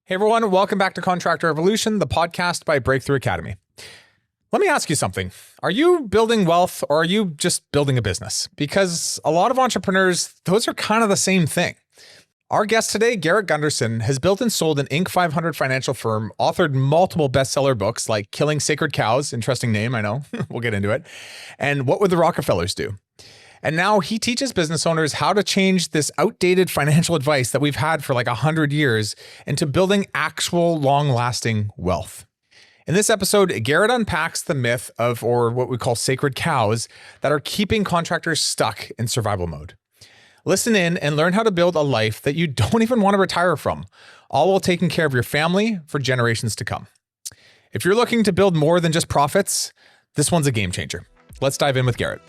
Hey everyone, welcome back to Contractor Evolution, the podcast by Breakthrough Academy. Let me ask you something. Are you building wealth or are you just building a business? Because a lot of entrepreneurs, those are kind of the same thing. Our guest today, Garrett Gunderson, has built and sold an Inc. 500 financial firm, authored multiple bestseller books like Killing Sacred Cows, interesting name, I know, we'll get into it, and What Would the Rockefellers Do? And now he teaches business owners how to change this outdated financial advice that we've had for like 100 years into building actual long-lasting wealth. In this episode, Garrett unpacks the myth of, or what we call sacred cows, that are keeping contractors stuck in survival mode. Listen in and learn how to build a life that you don't even want to retire from, all while taking care of your family for generations to come. If you're looking to build more than just profits, this one's a game changer. Let's dive in with Garrett.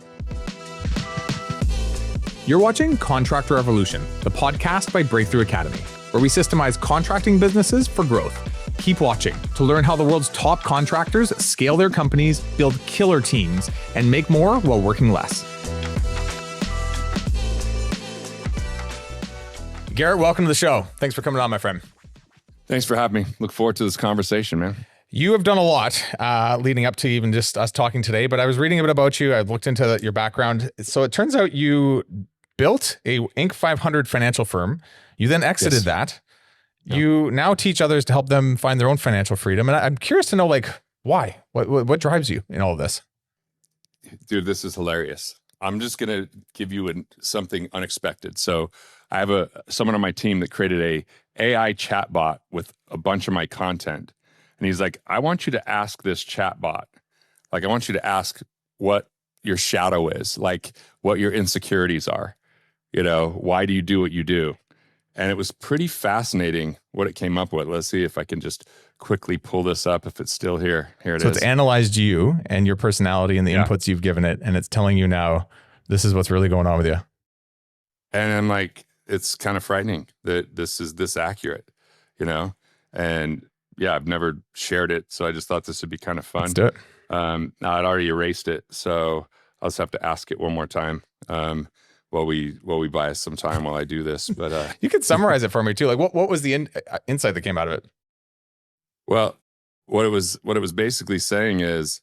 You're watching Contractor Evolution, the podcast by Breakthrough Academy, where we systemize contracting businesses for growth. Keep watching to learn how the world's top contractors scale their companies, build killer teams, and make more while working less. Garrett, welcome to the show. Thanks for coming on, my friend. Thanks for having me. Look forward to this conversation, man. You have done a lot leading up to even just us talking today, but I was reading a bit about you. I looked into your background. So it turns out you built a Inc. 500 financial firm. You then exited that. Yeah. You now teach others to help them find their own financial freedom. And I'm curious to know, like, why? What drives you in all of this? Dude, this is hilarious. I'm just going to give you something unexpected. So I have someone on my team that created a AI chatbot with a bunch of my content. And he's like, I want you to ask this chatbot. Like, I want you to ask what your shadow is, like what your insecurities are. You know, why do you do what you do? And it was pretty fascinating what it came up with. Let's see if I can just quickly pull this up if it's still here. Here it is. So it's analyzed you and your personality and the inputs you've given it. And it's telling you now, this is what's really going on with you. And I'm like, it's kind of frightening that this is this accurate, you know? And yeah, I've never shared it. So I just thought this would be kind of fun. Let's do it. I'd already erased it. So I'll just have to ask it one more time. While we buy us some time while I do this, but you could summarize it for me too. Like, what was the insight that came out of it? Well, what it was basically saying is,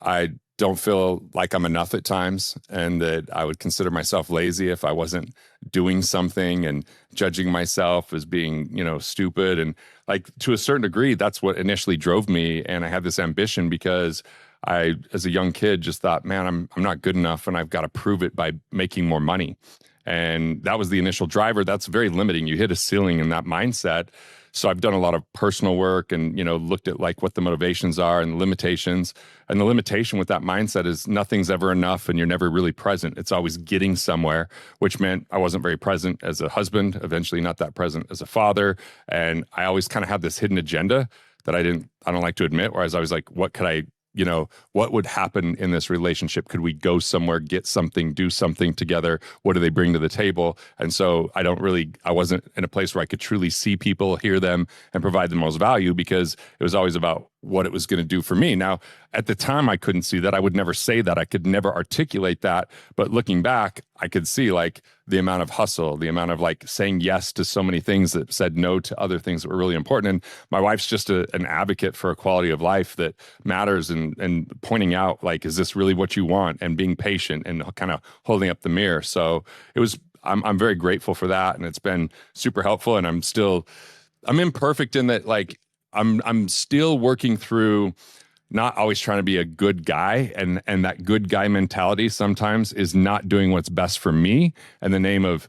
I don't feel like I'm enough at times, and that I would consider myself lazy if I wasn't doing something, and judging myself as being, stupid, and like to a certain degree, that's what initially drove me. And I had this ambition because I, as a young kid, just thought, man, I'm not good enough, and I've got to prove it by making more money. And that was the initial driver. That's very limiting. You hit a ceiling in that mindset. So I've done a lot of personal work and, looked at like what the motivations are and the limitations. And the limitation with that mindset is nothing's ever enough and you're never really present. It's always getting somewhere, which meant I wasn't very present as a husband, eventually not that present as a father. And I always kind of had this hidden agenda that I don't like to admit, whereas I was like, what could I what would happen in this relationship? Could we go somewhere, get something, do something together? What do they bring to the table? And so I wasn't in a place where I could truly see people, hear them, and provide the most value, because it was always about what it was going to do for me. Now, at the time, I couldn't see that. I would never say that. I could never articulate that. But looking back, I could see like the amount of hustle, the amount of like saying yes to so many things that said no to other things that were really important. And my wife's just an advocate for a quality of life that matters, and pointing out like, is this really what you want? And being patient and kind of holding up the mirror. So I'm very grateful for that. And it's been super helpful. And I'm imperfect in that, like, I'm still working through not always trying to be a good guy, and that good guy mentality sometimes is not doing what's best for me in the name of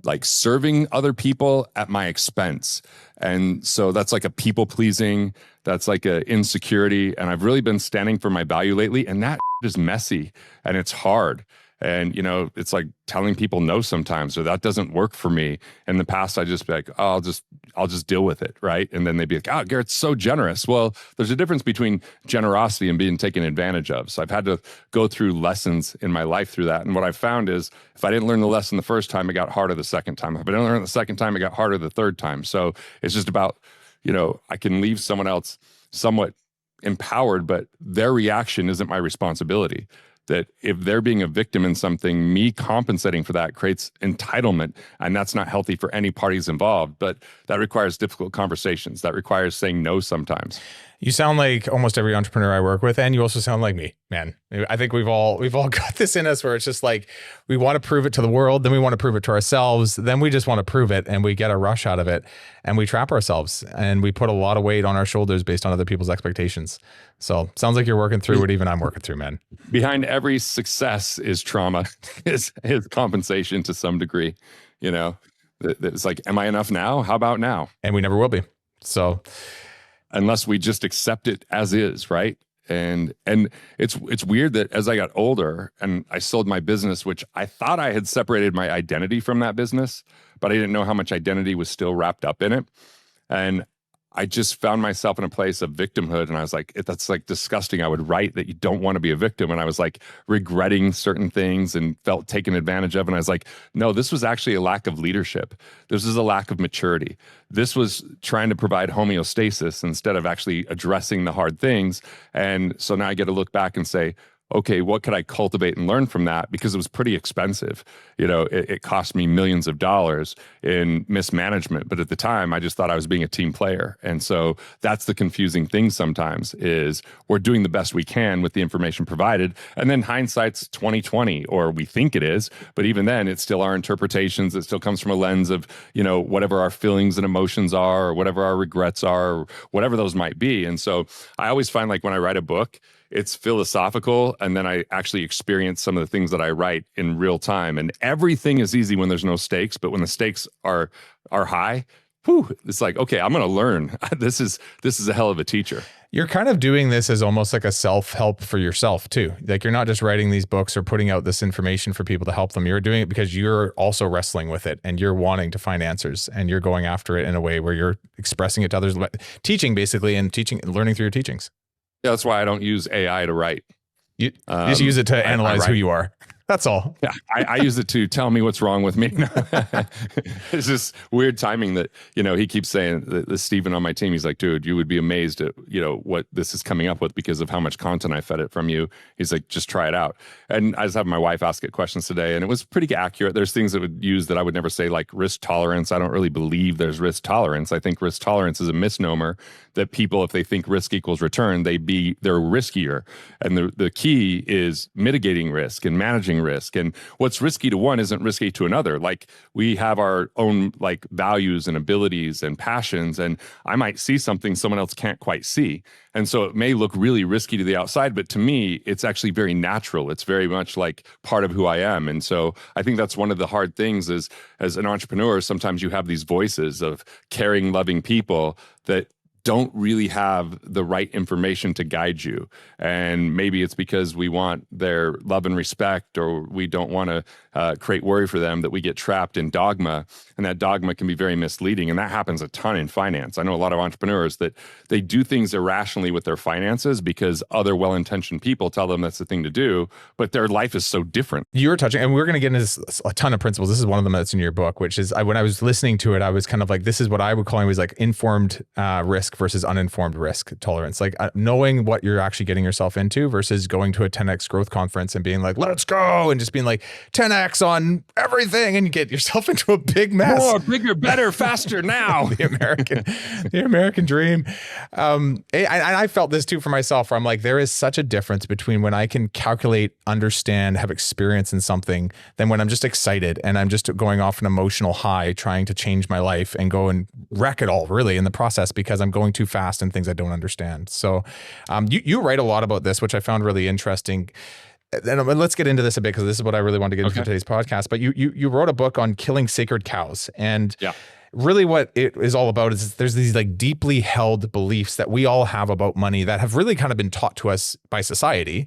like serving other people at my expense. And so that's like a people pleasing, that's like a insecurity. And I've really been standing for my value lately, and that is messy and it's hard. And, it's like telling people no sometimes, or that doesn't work for me. In the past, I just be like, oh, I'll just deal with it, right? And then they'd be like, oh, Garrett's so generous. Well, there's a difference between generosity and being taken advantage of. So I've had to go through lessons in my life through that. And what I've found is, if I didn't learn the lesson the first time, it got harder the second time. If I didn't learn it the second time, it got harder the third time. So it's just about, I can leave someone else somewhat empowered, but their reaction isn't my responsibility. that if they're being a victim in something, me compensating for that creates entitlement, and that's not healthy for any parties involved. But that requires difficult conversations. That requires saying no sometimes. You sound like almost every entrepreneur I work with, and you also sound like me, man. I think we've all got this in us where it's just like we want to prove it to the world, then we want to prove it to ourselves, then we just want to prove it, and we get a rush out of it, and we trap ourselves, and we put a lot of weight on our shoulders based on other people's expectations. So sounds like you're working through what even I'm working through, man. Behind every success is trauma, is compensation to some degree. You know, it's like, am I enough now? How about now? And we never will be. So. Unless we just accept it as is, right? And it's weird that as I got older and I sold my business, which I thought I had separated my identity from that business, but I didn't know how much identity was still wrapped up in it. And I just found myself in a place of victimhood. And I was like, that's like disgusting. I would write that you don't want to be a victim. And I was like regretting certain things and felt taken advantage of. And I was like, no, this was actually a lack of leadership. This is a lack of maturity. This was trying to provide homeostasis instead of actually addressing the hard things. And so now I get to look back and say, okay, what could I cultivate and learn from that? Because it was pretty expensive. You know, it cost me millions of dollars in mismanagement. But at the time, I just thought I was being a team player. And so that's the confusing thing sometimes is we're doing the best we can with the information provided. And then hindsight's 2020, or we think it is. But even then, it's still our interpretations. It still comes from a lens of, you know, whatever our feelings and emotions are, or whatever our regrets are, or whatever those might be. And so I always find like when I write a book, it's philosophical, and then I actually experience some of the things that I write in real time. And everything is easy when there's no stakes, but when the stakes are high, whew, it's like, okay, I'm going to learn. This is a hell of a teacher. You're kind of doing this as almost like a self-help for yourself too. Like you're not just writing these books or putting out this information for people to help them. You're doing it because you're also wrestling with it and you're wanting to find answers and you're going after it in a way where you're expressing it to others, teaching basically, and learning through your teachings. Yeah, that's why I don't use AI to write. You just use it to analyze who you are. That's all. Yeah, I use it to tell me what's wrong with me. It's just weird timing that, you know, he keeps saying, the Stephen on my team, he's like, dude, you would be amazed at, you know, what this is coming up with because of how much content I fed it from you. He's like, just try it out. And I was having my wife ask it questions today, and it was pretty accurate. There's things that would use that I would never say, like risk tolerance. I don't really believe there's risk tolerance. I think risk tolerance is a misnomer that people, if they think risk equals return, they're riskier. And the key is mitigating risk and managing risk. And what's risky to one isn't risky to another. Like we have our own like values and abilities and passions, and I might see something someone else can't quite see. And so it may look really risky to the outside, but to me, it's actually very natural. It's very much like part of who I am. And so I think that's one of the hard things is, as an entrepreneur, sometimes you have these voices of caring, loving people that don't really have the right information to guide you. And maybe it's because we want their love and respect, or we don't want to create worry for them, that we get trapped in dogma. And that dogma can be very misleading. And that happens a ton in finance. I know a lot of entrepreneurs that they do things irrationally with their finances because other well-intentioned people tell them that's the thing to do, but their life is so different. You were touching, and we're going to get into a ton of principles. This is one of them that's in your book, which is when I was listening to it, I was kind of like, this is what I would call it was like informed risk versus uninformed risk tolerance. Like knowing what you're actually getting yourself into versus going to a 10X growth conference and being like, let's go, and just being like 10X on everything, and you get yourself into a big mess. More, bigger, better, faster now. the American dream. I felt this too for myself, where I'm like, there is such a difference between when I can calculate, understand, have experience in something, than when I'm just excited and I'm just going off an emotional high, trying to change my life and go and wreck it all really in the process because I'm going too fast and things I don't understand. So you write a lot about this, which I found really interesting. And let's get into this a bit because this is what I really want to get into today's podcast. But you wrote a book on killing sacred cows. And really what it is all about is there's these like deeply held beliefs that we all have about money that have really kind of been taught to us by society.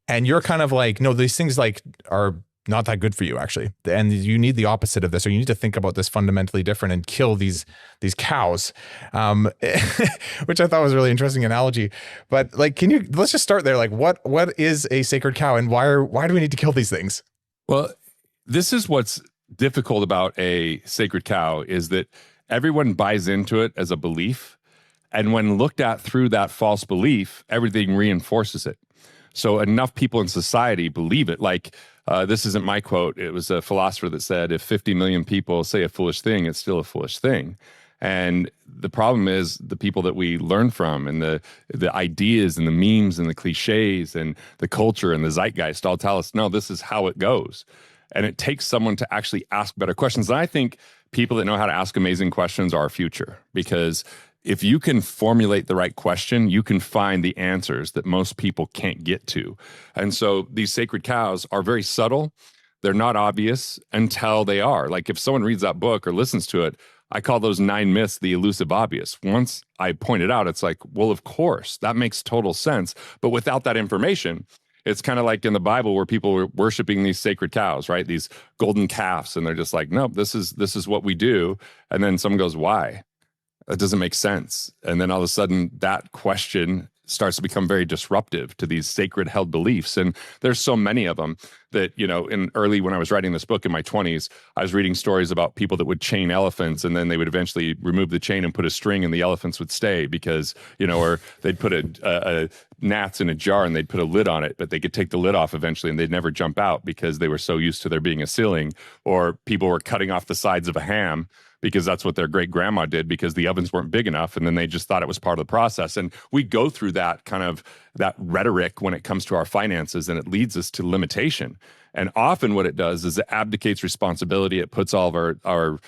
And you're kind of like, no, these things like are not that good for you actually. And you need the opposite of this, or you need to think about this fundamentally different and kill these cows, which I thought was a really interesting analogy. But like, let's just start there. Like what is a sacred cow, and why do we need to kill these things? Well, this is what's difficult about a sacred cow, is that everyone buys into it as a belief. And when looked at through that false belief, everything reinforces it. So enough people in society believe it. Like, this isn't my quote. It was a philosopher that said, if 50 million people say a foolish thing, it's still a foolish thing. And the problem is the people that we learn from, and the ideas and the memes and the cliches and the culture and the zeitgeist all tell us, no, this is how it goes. And it takes someone to actually ask better questions. And I think people that know how to ask amazing questions are our future, because if you can formulate the right question, you can find the answers that most people can't get to. And so these sacred cows are very subtle. They're not obvious until they are. Like, if someone reads that book or listens to it, I call those 9 myths the elusive obvious. Once I point it out, it's like, well, of course, that makes total sense. But without that information, it's kind of like in the Bible where people were worshiping these sacred cows, right? These golden calves. And they're just like, nope, this is what we do. And then someone goes, why? That doesn't make sense. And then all of a sudden that question starts to become very disruptive to these sacred held beliefs. And there's so many of them that, when I was writing this book in my 20s, I was reading stories about people that would chain elephants, and then they would eventually remove the chain and put a string and the elephants would stay because, or they'd put a gnats in a jar and they'd put a lid on it, but they could take the lid off eventually and they'd never jump out because they were so used to there being a ceiling. Or people were cutting off the sides of a ham because that's what their great grandma did because the ovens weren't big enough, and then they just thought it was part of the process. And we go through that kind of that rhetoric when it comes to our finances, and it leads us to limitation. And often what it does is it abdicates responsibility. It puts all of our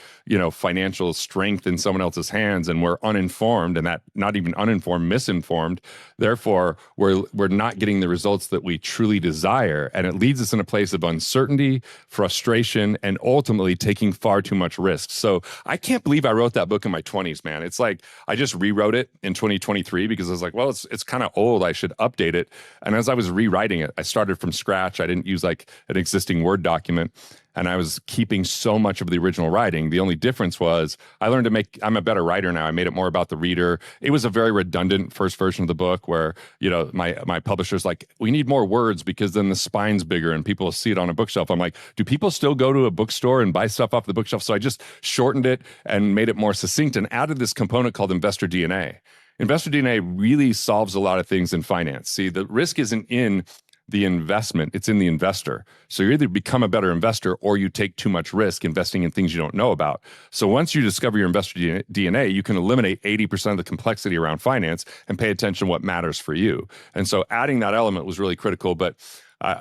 financial strength in someone else's hands, and we're uninformed, and that not even uninformed, misinformed. Therefore, we're not getting the results that we truly desire. And it leads us in a place of uncertainty, frustration, and ultimately taking far too much risk. So I can't believe I wrote that book in my 20s, man. It's like I just rewrote it in 2023 because I was like, well, it's kind of old. I should update it. And as I was rewriting it, I started from scratch. I didn't use like an existing Word document, and I was keeping so much of the original writing. The only difference was I learned I'm a better writer now. I made it more about the reader. It was a very redundant first version of the book where, my publisher's like, we need more words because then the spine's bigger and people will see it on a bookshelf. I'm like, do people still go to a bookstore and buy stuff off the bookshelf? So I just shortened it and made it more succinct and added this component called Investor DNA. Investor DNA really solves a lot of things in finance. See, the risk isn't in the investment, it's in the investor. So you either become a better investor or you take too much risk investing in things you don't know about. So once you discover your investor DNA, you can eliminate 80% of the complexity around finance and pay attention to what matters for you. And so adding that element was really critical. But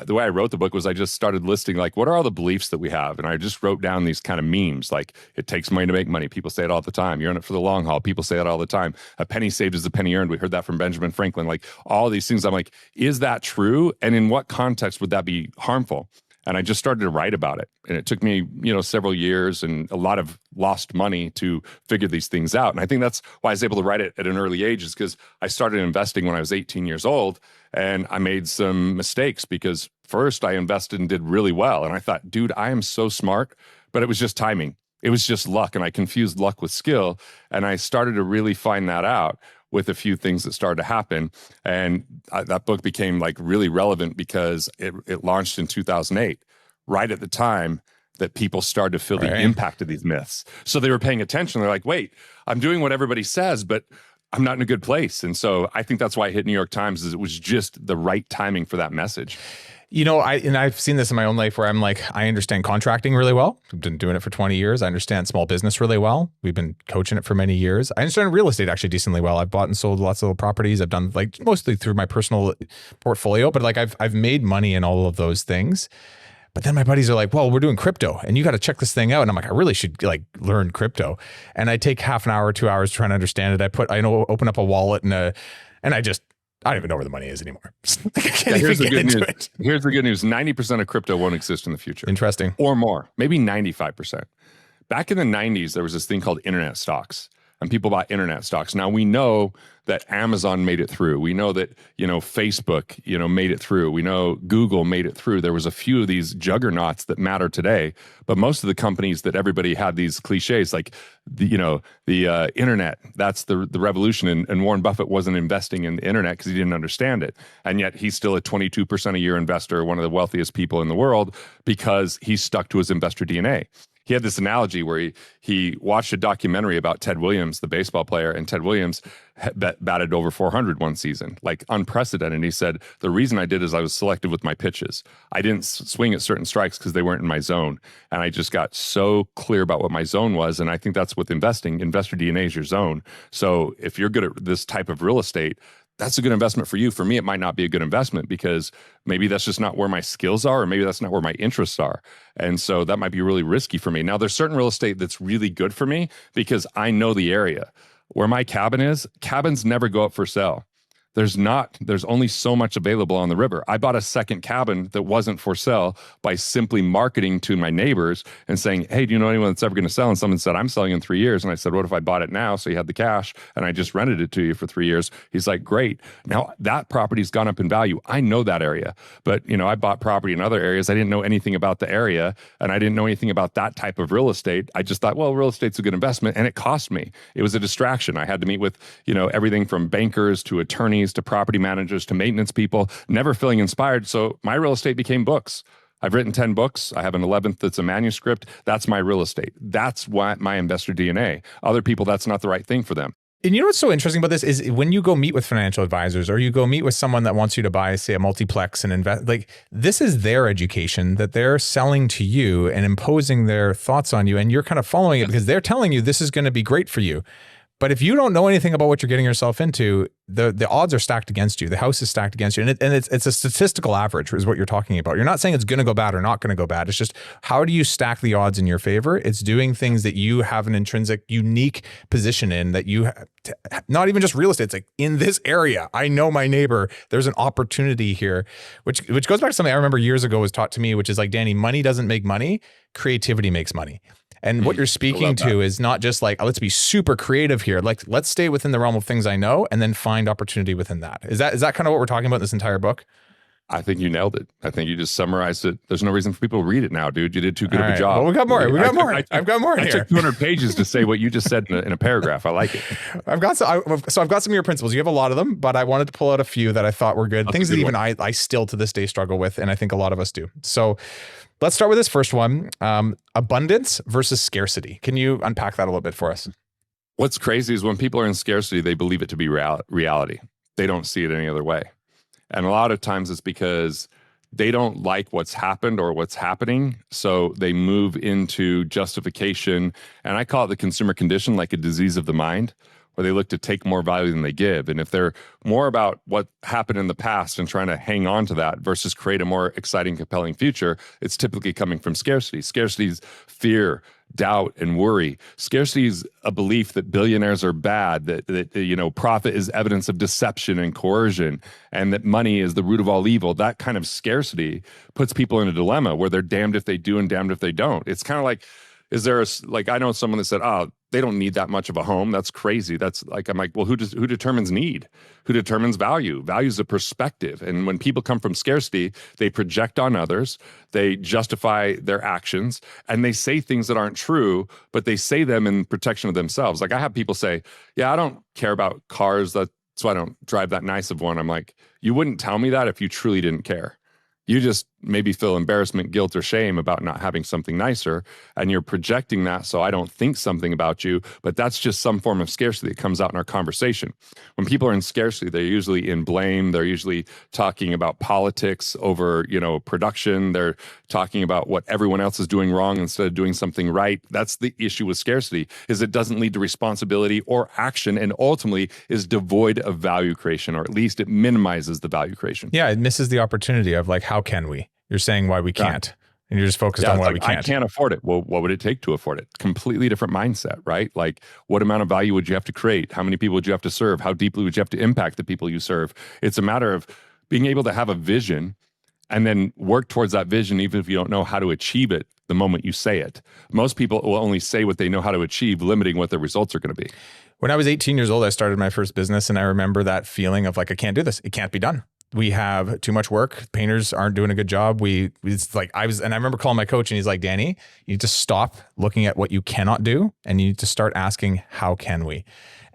the way I wrote the book was I just started listing, like, what are all the beliefs that we have? And I just wrote down these kind of memes, like, it takes money to make money. People say it all the time. You're in it for the long haul. People say it all the time. A penny saved is a penny earned. We heard that from Benjamin Franklin. Like, all these things. I'm like, is that true? And in what context would that be harmful? And I just started to write about it. And it took me, several years and a lot of lost money to figure these things out. And I think that's why I was able to write it at an early age, is because I started investing when I was 18 years old. And I made some mistakes because first I invested and did really well. And I thought, dude, I am so smart, but it was just timing. It was just luck. And I confused luck with skill. And I started to really find that out with a few things that started to happen. And that book became like really relevant because it launched in 2008, right at the time that people started to feel the impact of these myths. So they were paying attention. They're like, wait, I'm doing what everybody says, but I'm not in a good place. And so I think that's why it hit New York Times, is it was just the right timing for that message. I've seen this in my own life where I'm like, I understand contracting really well. I've been doing it for 20 years. I understand small business really well. We've been coaching it for many years. I understand real estate actually decently well. I've bought and sold lots of little properties. I've done like mostly through my personal portfolio, but like I've made money in all of those things. But then my buddies are like, well, we're doing crypto and you got to check this thing out. And I'm like, I really should like learn crypto. And I take half an hour, 2 hours trying to understand it. I open up a wallet and I don't even know where the money is anymore. Here's the good news. Here's the good news. 90% of crypto won't exist in the future. Interesting. Or more, maybe 95%. Back in the 90s, there was this thing called internet stocks, and people bought internet stocks. Now we know that Amazon made it through. We know that, Facebook, made it through. We know Google made it through. There was a few of these juggernauts that matter today, but most of the companies that everybody had these cliches, like the internet, that's the revolution. And Warren Buffett wasn't investing in the internet because he didn't understand it. And yet he's still a 22% a year investor, one of the wealthiest people in the world, because he's stuck to his investor DNA. he had this analogy where he watched a documentary about Ted Williams, the baseball player, and Ted Williams batted over 400 one season, like unprecedented. And he said, the reason I did is I was selective with my pitches. I didn't swing at certain strikes because they weren't in my zone. And I just got so clear about what my zone was. And I think that's with investing. Investor DNA is your zone. So if you're good at this type of real estate, that's a good investment for you. For me, it might not be a good investment because maybe that's just not where my skills are, or maybe that's not where my interests are. And so that might be really risky for me. Now, there's certain real estate that's really good for me because I know the area. Where my cabin is, cabins never go up for sale. There's only so much available on the river. I bought a second cabin that wasn't for sale by simply marketing to my neighbors and saying, hey, do you know anyone that's ever going to sell? And someone said, I'm selling in 3 years. And I said, what if I bought it now? So he had the cash and I just rented it to you for 3 years. He's like, great. Now that property's gone up in value. I know that area, but I bought property in other areas. I didn't know anything about the area and I didn't know anything about that type of real estate. I just thought, well, real estate's a good investment, and it cost me. It was a distraction. I had to meet with, everything from bankers to attorneys to property managers to maintenance people, never feeling inspired. So my real estate became books. I've written 10 books. I have an 11th that's a manuscript. That's my real estate. That's what my investor DNA. Other people, that's not the right thing for them. And you know what's so interesting about this is when you go meet with financial advisors or you go meet with someone that wants you to buy, say, a multiplex and invest, like this is their education that they're selling to you and imposing their thoughts on you. And you're kind of following it because they're telling you this is going to be great for you. But if you don't know anything about what you're getting yourself into, the odds are stacked against you. The house is stacked against you. And it's a statistical average is what you're talking about. You're not saying it's going to go bad or not going to go bad. It's just, how do you stack the odds in your favor? It's doing things that you have an intrinsic, unique position in that you not even just real estate. It's like, in this area, I know my neighbor. There's an opportunity here, which goes back to something I remember years ago was taught to me, which is like, Danny, money doesn't make money. Creativity makes money. And what you're speaking to is not just like, let's be super creative here. Like, let's stay within the realm of things I know and then find opportunity within that. Is that kind of what we're talking about in this entire book? I think you nailed it. I think you just summarized it. There's no reason for people to read it now, dude. You did too good of a job. Well, we got more. I've got more in here. I took 200 pages to say what you just said in a paragraph. I like it. I've got some of your principles. You have a lot of them, but I wanted to pull out a few that I thought were good. Things that even I still to this day struggle with, and I think a lot of us do. So let's start with this first one. Abundance versus scarcity. Can you unpack that a little bit for us? What's crazy is when people are in scarcity, they believe it to be reality. They don't see it any other way. And a lot of times it's because they don't like what's happened or what's happening. So they move into justification. And I call it the consumer condition, like a disease of the mind, where they look to take more value than they give. And if they're more about what happened in the past and trying to hang on to that versus create a more exciting, compelling future, it's typically coming from scarcity. Scarcity is fear, doubt, and worry. Scarcity is a belief that billionaires are bad, that profit is evidence of deception and coercion, and that money is the root of all evil. That kind of scarcity puts people in a dilemma where they're damned if they do and damned if they don't. It's kind of like, I know someone that said, they don't need that much of a home. That's crazy. I'm like, well, who determines need? Who determines value? Value is a perspective. And when people come from scarcity, they project on others, they justify their actions, and they say things that aren't true, but they say them in protection of themselves. Like I have people say, yeah, I don't care about cars. That's why I don't drive that nice of one. I'm like, you wouldn't tell me that if you truly didn't care. You just maybe feel embarrassment, guilt, or shame about not having something nicer, and you're projecting that so I don't think something about you, but that's just some form of scarcity that comes out in our conversation. When people are in scarcity, they're usually in blame. They're usually talking about politics over, production. They're talking about what everyone else is doing wrong instead of doing something right. That's the issue with scarcity, is it doesn't lead to responsibility or action, and ultimately is devoid of value creation, or at least it minimizes the value creation. Yeah, it misses the opportunity of like, how can we? You're saying why we can't, and you're just focused on why we can't. I can't afford it. Well, what would it take to afford it? Completely different mindset, right? Like, what amount of value would you have to create? How many people would you have to serve? How deeply would you have to impact the people you serve? It's a matter of being able to have a vision and then work towards that vision, even if you don't know how to achieve it the moment you say it. Most people will only say what they know how to achieve, limiting what their results are going to be. When I was 18 years old, I started my first business, and I remember that feeling of like, I can't do this. It can't be done. We have too much work. Painters aren't doing a good job. It's like I remember calling my coach and he's like, Danny, you need to stop looking at what you cannot do and you need to start asking, how can we?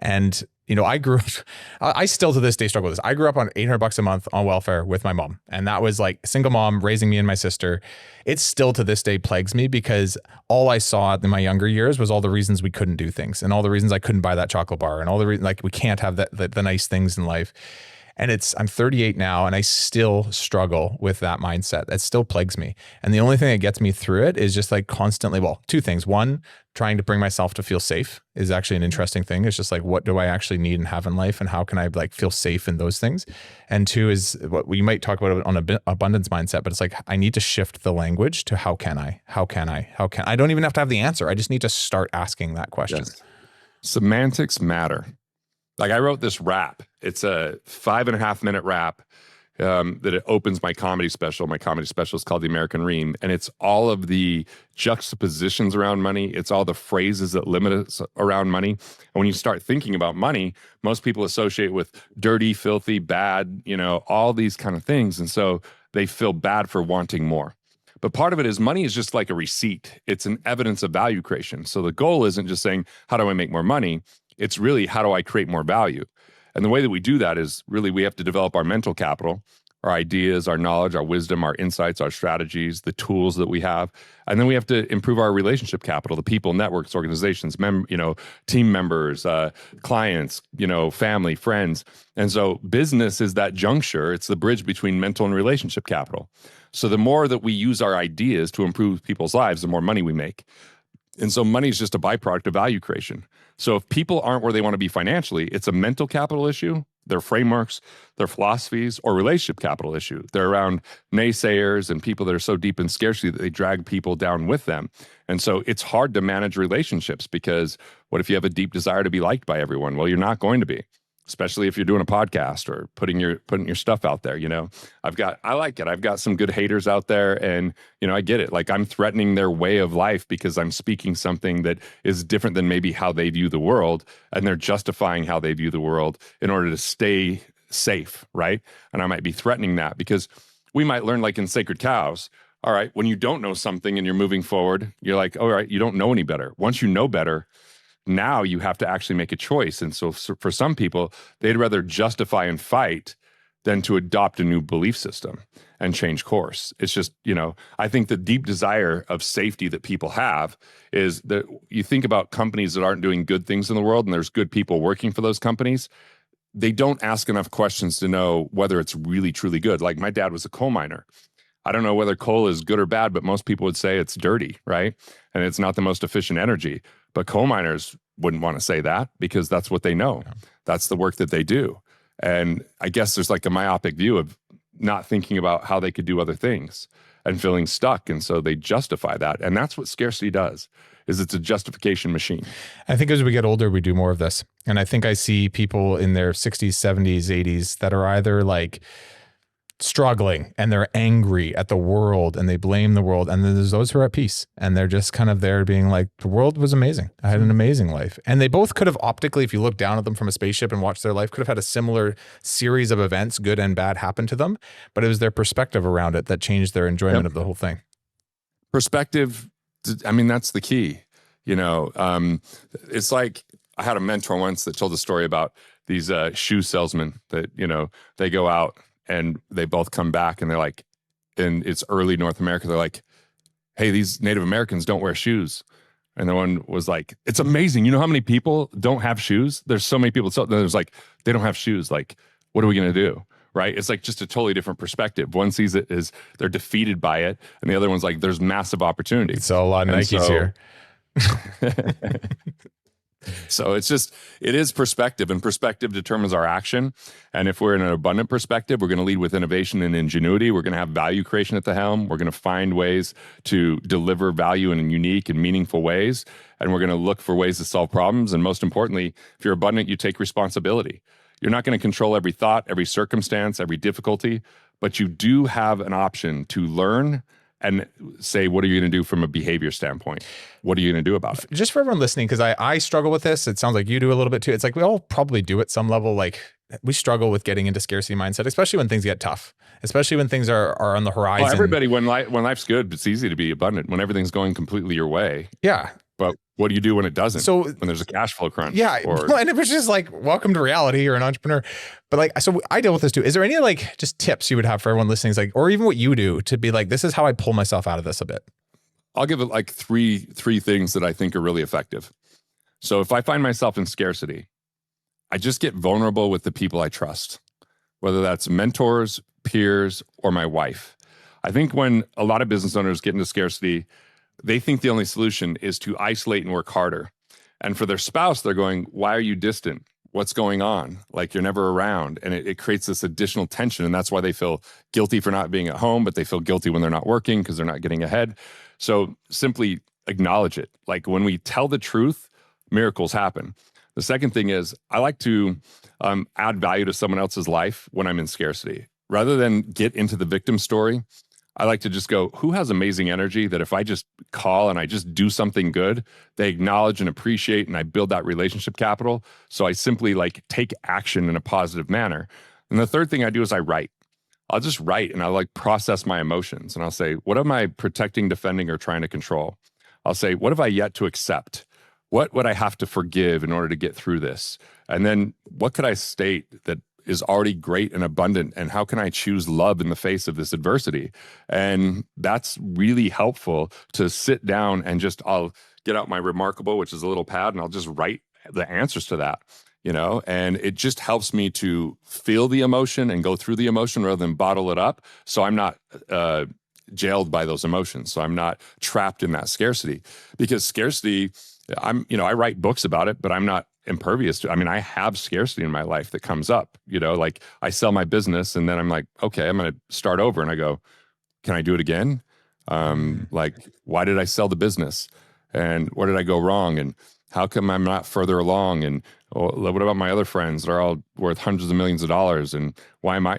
And I still to this day struggle with this. I grew up on $800 a month on welfare with my mom. And that was like single mom raising me and my sister. It still to this day plagues me because all I saw in my younger years was all the reasons we couldn't do things and all the reasons I couldn't buy that chocolate bar and all the reasons like we can't have the nice things in life. And I'm 38 now and I still struggle with that mindset. That still plagues me. And the only thing that gets me through it is just like constantly, well, two things. One, trying to bring myself to feel safe is actually an interesting thing. It's just like, what do I actually need and have in life? And how can I like feel safe in those things? And two is what we might talk about on abundance mindset, but it's like, I need to shift the language to how can I? I don't even have to have the answer. I just need to start asking that question. Yes. Semantics matter. Like I wrote this rap. It's a 5.5 minute rap that it opens my comedy special. My comedy special is called The American Ream. And it's all of the juxtapositions around money. It's all the phrases that limit us around money. And when you start thinking about money, most people associate with dirty, filthy, bad, all these kind of things. And so they feel bad for wanting more. But part of it is money is just like a receipt. It's an evidence of value creation. So the goal isn't just saying, how do I make more money? It's really, how do I create more value? And the way that we do that is really we have to develop our mental capital, our ideas, our knowledge, our wisdom, our insights, our strategies, the tools that we have. And then we have to improve our relationship capital, the people, networks, organizations, team members, clients, family, friends. And so business is that juncture. It's the bridge between mental and relationship capital. So the more that we use our ideas to improve people's lives, the more money we make. And so money is just a byproduct of value creation. So if people aren't where they want to be financially, it's a mental capital issue, their frameworks, their philosophies, or relationship capital issue. They're around naysayers and people that are so deep in scarcity that they drag people down with them. And so it's hard to manage relationships because what if you have a deep desire to be liked by everyone? Well, you're not going to be. Especially if you're doing a podcast or putting your stuff out there, I like it. I've got some good haters out there and, I get it. Like I'm threatening their way of life because I'm speaking something that is different than maybe how they view the world. And they're justifying how they view the world in order to stay safe, right? And I might be threatening that because we might learn like in Sacred Cows, all right, when you don't know something and you're moving forward, you're like, all right, you don't know any better. Once you know better, now you have to actually make a choice. And so for some people, they'd rather justify and fight than to adopt a new belief system and change course. It's just, I think the deep desire of safety that people have is that you think about companies that aren't doing good things in the world and there's good people working for those companies. They don't ask enough questions to know whether it's really, truly good. Like my dad was a coal miner. I don't know whether coal is good or bad, but most people would say it's dirty, right? And it's not the most efficient energy. But coal miners wouldn't want to say that because that's what they know. Yeah. That's the work that they do. And I guess there's like a myopic view of not thinking about how they could do other things and feeling stuck. And so they justify that. And that's what scarcity does, is it's a justification machine. I think as we get older, we do more of this. And I think I see people in their 60s, 70s, 80s that are either like struggling and they're angry at the world and they blame the world. And then there's those who are at peace and they're just kind of there being like, the world was amazing. I had an amazing life. And they both could have optically, if you look down at them from a spaceship and watch their life, could have had a similar series of events, good and bad, happen to them. But it was their perspective around it that changed their enjoyment of the whole thing. Perspective, I mean, that's the key. It's like I had a mentor once that told a story about these shoe salesmen that, they go out and they both come back and they're like, and it's early North America, they're like, hey, these Native Americans don't wear shoes. And the one was like, it's amazing. You know how many people don't have shoes? There's so many people. So there's like, they don't have shoes. Like, what are we going to do? Right? It's like just a totally different perspective. One sees it as they're defeated by it. And the other one's like, there's massive opportunity. So a lot of Nikes here. So it is perspective, and perspective determines our action. And if we're in an abundant perspective, we're going to lead with innovation and ingenuity. We're going to have value creation at the helm. We're going to find ways to deliver value in unique and meaningful ways. And we're going to look for ways to solve problems. And most importantly, if you're abundant, you take responsibility. You're not going to control every thought, every circumstance, every difficulty, but you do have an option to learn and say, what are you going to do from a behavior standpoint? What are you going to do about it? Just for everyone listening, because I struggle with this. It sounds like you do a little bit too. It's like we all probably do at some level, like we struggle with getting into scarcity mindset, especially when things get tough, especially when things are on the horizon. Well, everybody, when life's good, it's easy to be abundant. When everything's going completely your way. Yeah. But what do you do when it doesn't? So when there's a cash flow crunch? Yeah. And it was just like, welcome to reality. You're an entrepreneur. But like, so I deal with this too. Is there any like just tips you would have for everyone listening? Like, or even what you do to be like, this is how I pull myself out of this a bit? I'll give it like three things that I think are really effective. So if I find myself in scarcity, I just get vulnerable with the people I trust, whether that's mentors, peers, or my wife. I think when a lot of business owners get into scarcity, they think the only solution is to isolate and work harder. And for their spouse, they're going, why are you distant? What's going on? Like you're never around. And it creates this additional tension. And that's why they feel guilty for not being at home, but they feel guilty when they're not working because they're not getting ahead. So simply acknowledge it. Like when we tell the truth, miracles happen. The second thing is I like to add value to someone else's life when I'm in scarcity. Rather than get into the victim story, I like to just go, who has amazing energy that if I just call and I just do something good, they acknowledge and appreciate, and I build that relationship capital. So I simply like take action in a positive manner. And the third thing I do is I write. I'll just write and I'll like process my emotions. And I'll say, what am I protecting, defending, or trying to control? I'll say, what have I yet to accept? What would I have to forgive in order to get through this? And then what could I state that is already great and abundant? And how can I choose love in the face of this adversity? And that's really helpful to sit down and just, I'll get out my Remarkable, which is a little pad, and I'll just write the answers to that, you know? And it just helps me to feel the emotion and go through the emotion rather than bottle it up. So I'm not jailed by those emotions. So I'm not trapped in that scarcity, because scarcity, I write books about it, but I'm not impervious to. I mean, I have scarcity in my life that comes up, like I sell my business and then I'm like, okay, I'm going to start over. And I go, can I do it again? Like, why did I sell the business? And where did I go wrong? And how come I'm not further along? And what about my other friends that are all worth hundreds of millions of dollars? And why am I,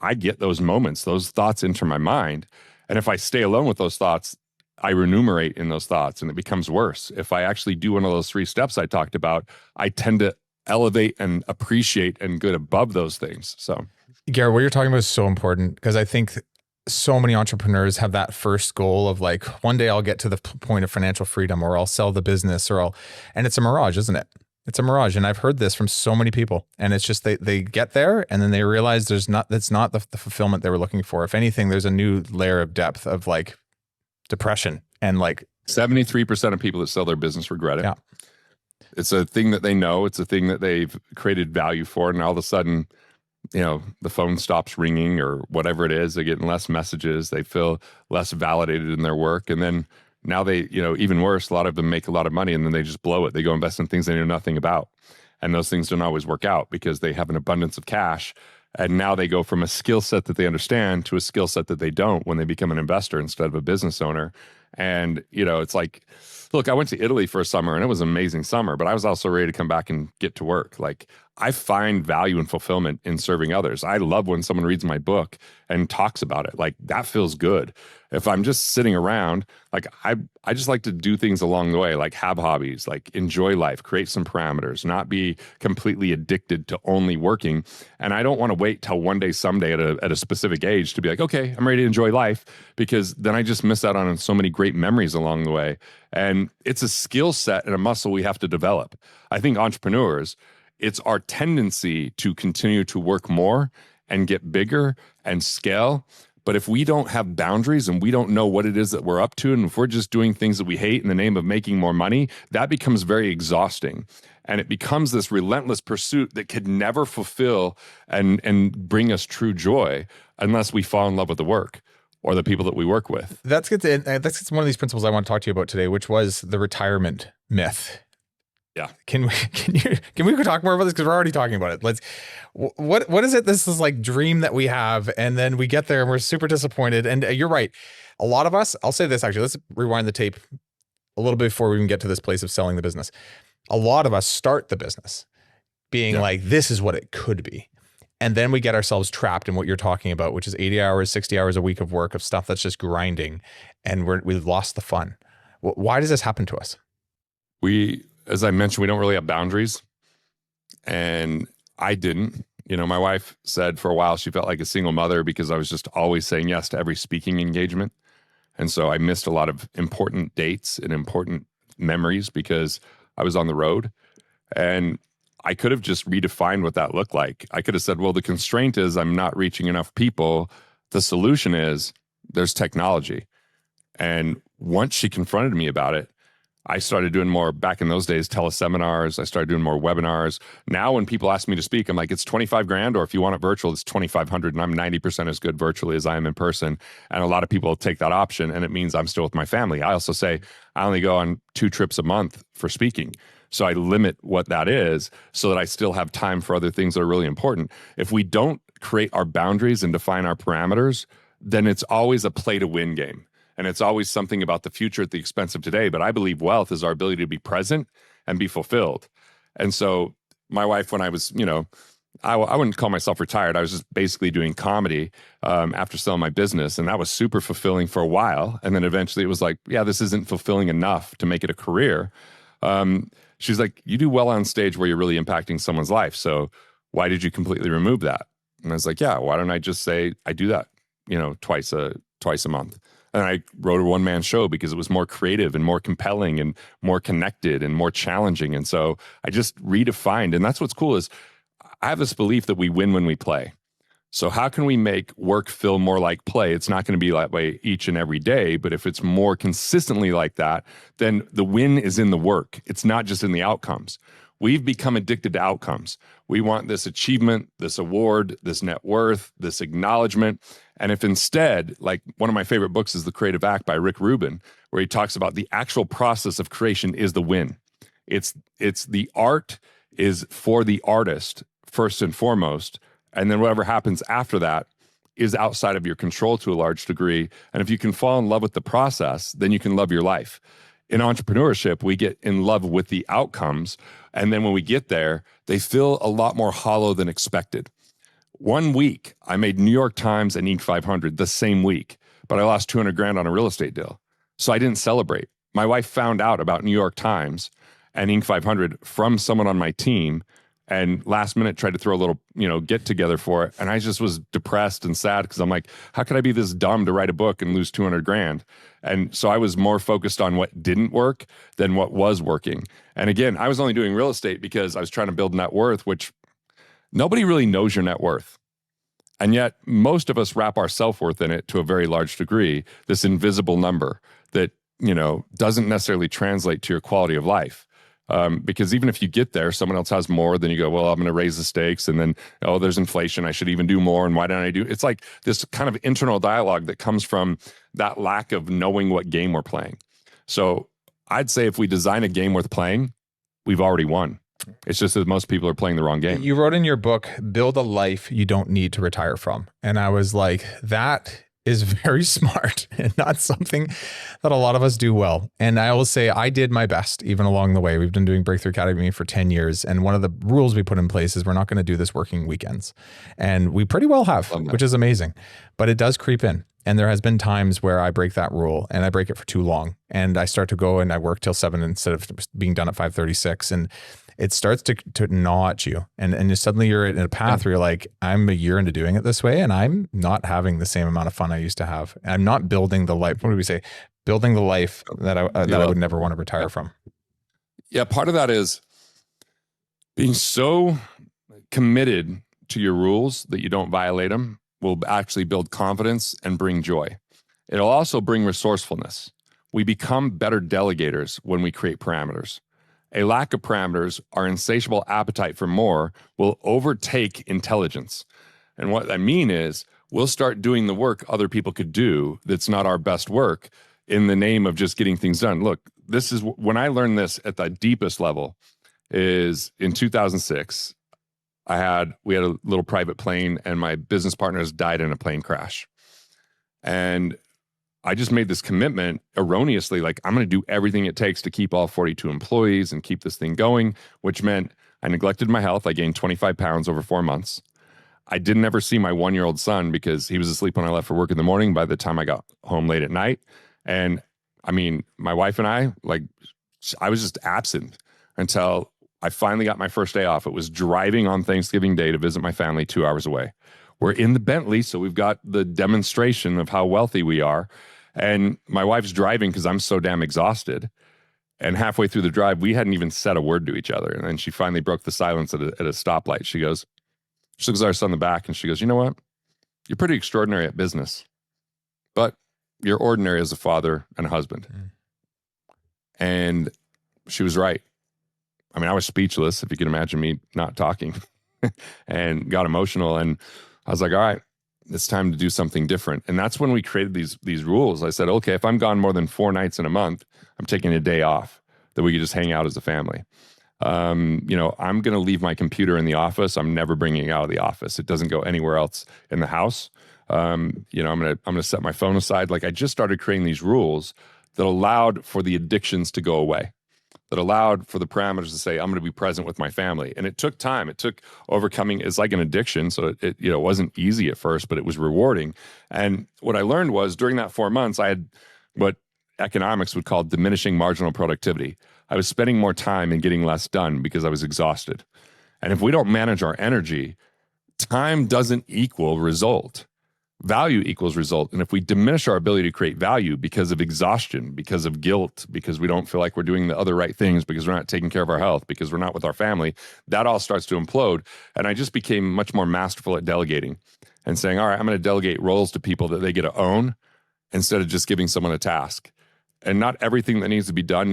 I get those moments, those thoughts enter my mind. And if I stay alone with those thoughts, I remunerate in those thoughts and it becomes worse. If I actually do one of those 3 steps I talked about, I tend to elevate and appreciate and get above those things. So, Garrett, what you're talking about is so important, because I think so many entrepreneurs have that first goal of like, one day I'll get to the point of financial freedom, or I'll sell the business, and it's a mirage, isn't it? It's a mirage. And I've heard this from so many people, and it's just, they get there and then they realize that's not the fulfillment they were looking for. If anything, there's a new layer of depth of like depression, and like 73% of people that sell their business regret it. Yeah. It's a thing that they know. It's a thing that they've created value for. And all of a sudden, the phone stops ringing or whatever it is. They're getting less messages. They feel less validated in their work. And then now they, even worse, a lot of them make a lot of money and then they just blow it. They go invest in things they know nothing about. And those things don't always work out because they have an abundance of cash. And now they go from a skill set that they understand to a skill set that they don't when they become an investor instead of a business owner. And, it's like, look, I went to Italy for a summer and it was an amazing summer, but I was also ready to come back and get to work. Like, I find value and fulfillment in serving others. I love when someone reads my book and talks about it. Like, that feels good. If I'm just sitting around, like I just like to do things along the way, like have hobbies, like enjoy life, create some parameters, not be completely addicted to only working. And I don't want to wait till one day, someday at a specific age to be like, okay, I'm ready to enjoy life, because then I just miss out on so many great memories along the way. And it's a skill set and a muscle we have to develop. I think entrepreneurs, it's our tendency to continue to work more and get bigger and scale. But if we don't have boundaries and we don't know what it is that we're up to, and if we're just doing things that we hate in the name of making more money, that becomes very exhausting. And it becomes this relentless pursuit that could never fulfill and bring us true joy unless we fall in love with the work or the people that we work with. That's one of these principles I want to talk to you about today, which was the retirement myth. Yeah. Can we talk more about this? Because we're already talking about it. What is it? This is like dream that we have, and then we get there and we're super disappointed. And you're right. A lot of us, I'll say this actually, let's rewind the tape a little bit before we even get to this place of selling the business. A lot of us start the business being like, this is what it could be. And then we get ourselves trapped in what you're talking about, which is 80 hours, 60 hours a week of work of stuff that's just grinding. And we've lost the fun. Why does this happen to us? As I mentioned, we don't really have boundaries. And I didn't. My wife said for a while she felt like a single mother because I was just always saying yes to every speaking engagement. And so I missed a lot of important dates and important memories because I was on the road. And I could have just redefined what that looked like. I could have said, well, the constraint is I'm not reaching enough people. The solution is there's technology. And once she confronted me about it, I started doing more, back in those days, teleseminars. I started doing more webinars. Now when people ask me to speak, I'm like, it's 25 grand, or if you want it virtual, it's 2,500. And I'm 90% as good virtually as I am in person. And a lot of people take that option, and it means I'm still with my family. I also say I only go on 2 trips a month for speaking. So I limit what that is so that I still have time for other things that are really important. If we don't create our boundaries and define our parameters, then it's always a play to win game. And it's always something about the future at the expense of today. But I believe wealth is our ability to be present and be fulfilled. And so my wife, when I was, I wouldn't call myself retired. I was just basically doing comedy after selling my business. And that was super fulfilling for a while. And then eventually it was like, yeah, this isn't fulfilling enough to make it a career. She's like, you do well on stage where you're really impacting someone's life. So why did you completely remove that? And I was like, yeah, why don't I just say I do that, twice a month? And I wrote a one-man show because it was more creative and more compelling and more connected and more challenging. And so I just redefined. And that's what's cool is I have this belief that we win when we play. So how can we make work feel more like play? It's not going to be that way each and every day, but if it's more consistently like that, then the win is in the work. It's not just in the outcomes. We've become addicted to outcomes. We want this achievement, this award, this net worth, this acknowledgement. And if instead, like one of my favorite books is The Creative Act by Rick Rubin, where he talks about the actual process of creation is the win. It's the art is for the artist first and foremost. And then whatever happens after that is outside of your control to a large degree. And if you can fall in love with the process, then you can love your life. In entrepreneurship, we get in love with the outcomes. And then when we get there, they feel a lot more hollow than expected. One week, I made New York Times and Inc. 500 the same week, but I lost 200 grand on a real estate deal. So I didn't celebrate. My wife found out about New York Times and Inc. 500 from someone on my team, and last minute tried to throw a little, get together for it. And I just was depressed and sad because I'm like, how could I be this dumb to write a book and lose 200 grand? And so I was more focused on what didn't work than what was working. And again, I was only doing real estate because I was trying to build net worth, which nobody really knows your net worth. And yet most of us wrap our self-worth in it to a very large degree, this invisible number that, doesn't necessarily translate to your quality of life. Because even if you get there, someone else has more, then you go, well, I'm going to raise the stakes. And then, oh, there's inflation. I should even do more. And why don't I do? It's like this kind of internal dialogue that comes from that lack of knowing what game we're playing. So I'd say if we design a game worth playing, we've already won. It's just that most people are playing the wrong game. You wrote in your book, build a life you don't need to retire from. And I was like, that is very smart and not something that a lot of us do well. And I will say I did my best even along the way. We've been doing Breakthrough Academy for 10 years. And one of the rules we put in place is we're not going to do this working weekends. And we pretty well have, which is amazing, but it does creep in. And there has been times where I break that rule and I break it for too long. And I start to go and I work till 7 instead of being done at 5:36. And it starts to gnaw at you. And suddenly you're in a path where you're like, I'm a year into doing it this way and I'm not having the same amount of fun I used to have. And I'm not building the life. What do we say? Building the life that I would never want to retire from. Yeah. Part of that is being so committed to your rules that you don't violate them will actually build confidence and bring joy. It'll also bring resourcefulness. We become better delegators when we create parameters. A lack of parameters, our insatiable appetite for more, will overtake intelligence. And what I mean is we'll start doing the work other people could do that's not our best work in the name of just getting things done. Look, this is when I learned this at the deepest level is in 2006. We had a little private plane and my business partners died in a plane crash. And I just made this commitment erroneously, like I'm going to do everything it takes to keep all 42 employees and keep this thing going, which meant I neglected my health. I gained 25 pounds over 4 months. I didn't ever see my 1-year-old son because he was asleep when I left for work in the morning by the time I got home late at night. And I mean, my wife and I was just absent until I finally got my first day off. It was driving on Thanksgiving Day to visit my family 2 hours away. We're in the Bentley, so we've got the demonstration of how wealthy we are. And my wife's driving because I'm so damn exhausted. And halfway through the drive, we hadn't even said a word to each other. And then she finally broke the silence at a stoplight. She looks at our son in the back and she goes, you know what? You're pretty extraordinary at business, but you're ordinary as a father and a husband. Mm. And she was right. I mean, I was speechless, if you can imagine me not talking, and got emotional. And I was like, all right, it's time to do something different. And that's when we created these rules. I said, okay, if I'm gone more than 4 nights in a month, I'm taking a day off that we could just hang out as a family. I'm going to leave my computer in the office. I'm never bringing it out of the office. It doesn't go anywhere else in the house. I'm going to set my phone aside. Like, I just started creating these rules that allowed for the addictions to go away, that allowed for the parameters to say, I'm going to be present with my family. And it took time. It took overcoming. It's like an addiction. So it wasn't easy at first, but it was rewarding. And what I learned was during that 4 months, I had what economics would call diminishing marginal productivity. I was spending more time and getting less done because I was exhausted. And if we don't manage our energy, time doesn't equal result. Value equals result. And if we diminish our ability to create value because of exhaustion, because of guilt, because we don't feel like we're doing the other right things, because we're not taking care of our health, because we're not with our family, that all starts to implode. And I just became much more masterful at delegating and saying, all right, I'm going to delegate roles to people that they get to own instead of just giving someone a task. And not everything that needs to be done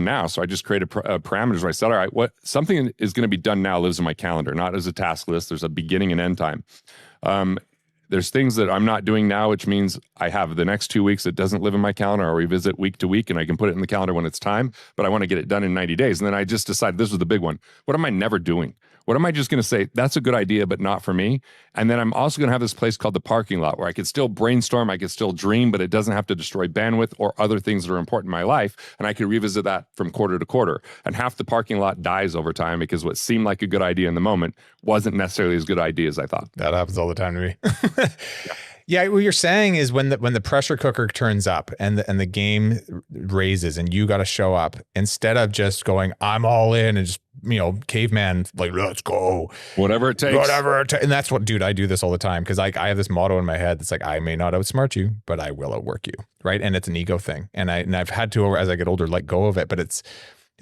now. So I just created parameters where I said, all right, something is going to be done now lives in my calendar, not as a task list. There's a beginning and end time. There's things that I'm not doing now, which means I have the next 2 weeks that doesn't live in my calendar. I'll revisit week to week and I can put it in the calendar when it's time, but I want to get it done in 90 days. And then I just decided this was the big one. What am I never doing? What am I just going to say, that's a good idea, but not for me? And then I'm also going to have this place called the parking lot where I could still brainstorm, I could still dream, but it doesn't have to destroy bandwidth or other things that are important in my life. And I can revisit that from quarter to quarter. And half the parking lot dies over time because what seemed like a good idea in the moment wasn't necessarily as good idea as I thought. That happens all the time to me. Yeah, what you're saying is when the pressure cooker turns up and the game raises and you got to show up, instead of just going, I'm all in and just, caveman, like, let's go. Whatever it takes. And that's what, dude, I do this all the time because I have this motto in my head that's like, I may not outsmart you, but I will outwork you, right? And it's an ego thing. And I've had to, as I get older, let go of it, but it's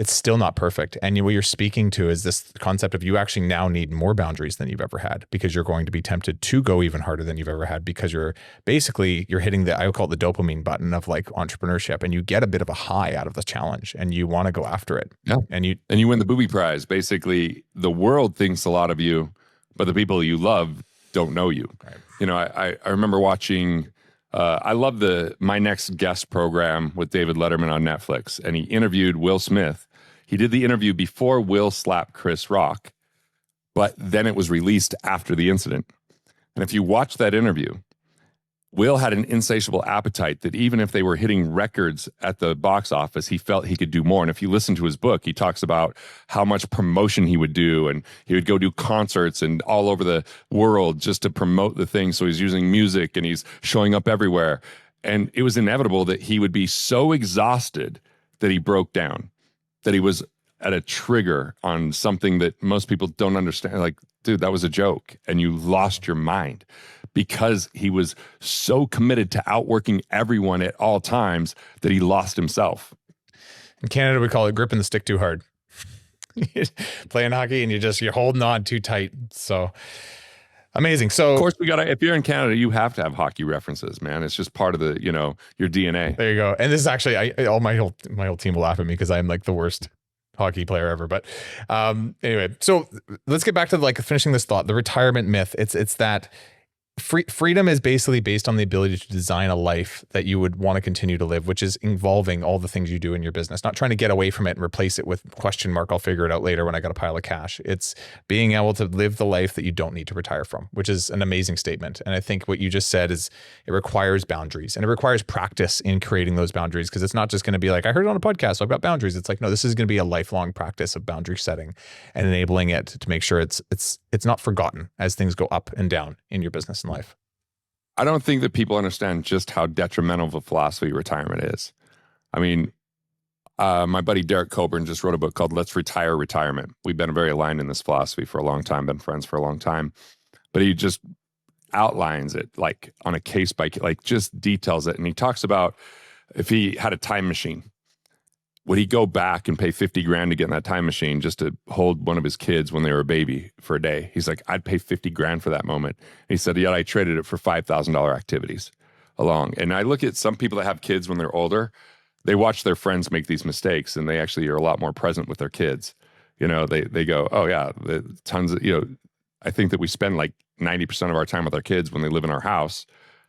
still not perfect. And what you're speaking to is this concept of you actually now need more boundaries than you've ever had because you're going to be tempted to go even harder than you've ever had because you're hitting I would call it the dopamine button of like entrepreneurship, and you get a bit of a high out of the challenge and you want to go after it. Yeah. And you win the booby prize. Basically, the world thinks a lot of you, but the people you love don't know you. Right. I remember watching I love the My Next Guest program with David Letterman on Netflix, and he interviewed Will Smith. He did the interview before Will slapped Chris Rock, but then it was released after the incident. And if you watch that interview, Will had an insatiable appetite that even if they were hitting records at the box office, he felt he could do more. And if you listen to his book, he talks about how much promotion he would do, and he would go do concerts and all over the world just to promote the thing. So he's using music and he's showing up everywhere. And it was inevitable that he would be so exhausted that he broke down, that he was at a trigger on something that most people don't understand. Like, dude, that was a joke and you lost your mind. Because he was so committed to outworking everyone at all times that he lost himself. In Canada, we call it gripping the stick too hard. Playing hockey and you're holding on too tight. So amazing. So of course if you're in Canada, you have to have hockey references, man. It's just part of the, your DNA. There you go. And this is actually, my whole team will laugh at me because I'm like the worst hockey player ever. But anyway, so let's get back to like finishing this thought, the retirement myth. It's that freedom is basically based on the ability to design a life that you would want to continue to live, which is involving all the things you do in your business, not trying to get away from it and replace it with question mark, I'll figure it out later when I got a pile of cash. It's being able to live the life that you don't need to retire from, which is an amazing statement. And I think what you just said is it requires boundaries and it requires practice in creating those boundaries, because it's not just going to be like, I heard it on a podcast, so I've got boundaries. It's like, no, this is going to be a lifelong practice of boundary setting and enabling it to make sure it's not forgotten as things go up and down in your business and life. I don't think that people understand just how detrimental of a philosophy retirement is. I mean, My buddy Derek Coburn just wrote a book called Let's Retire Retirement. We've been very aligned in this philosophy for a long time, been friends for a long time. But he just outlines it like on a case by case, like just details it. And he talks about if he had a time machine, would he go back and pay 50 grand to get in that time machine just to hold one of his kids when they were a baby for a day? He's like, I'd pay 50 grand for that moment. And he said, yeah, I traded it for $5,000 activities along. And I look at some people that have kids when they're older, they watch their friends make these mistakes and they actually are a lot more present with their kids. They go, oh yeah, tons of, I think that we spend like 90% of our time with our kids when they live in our house.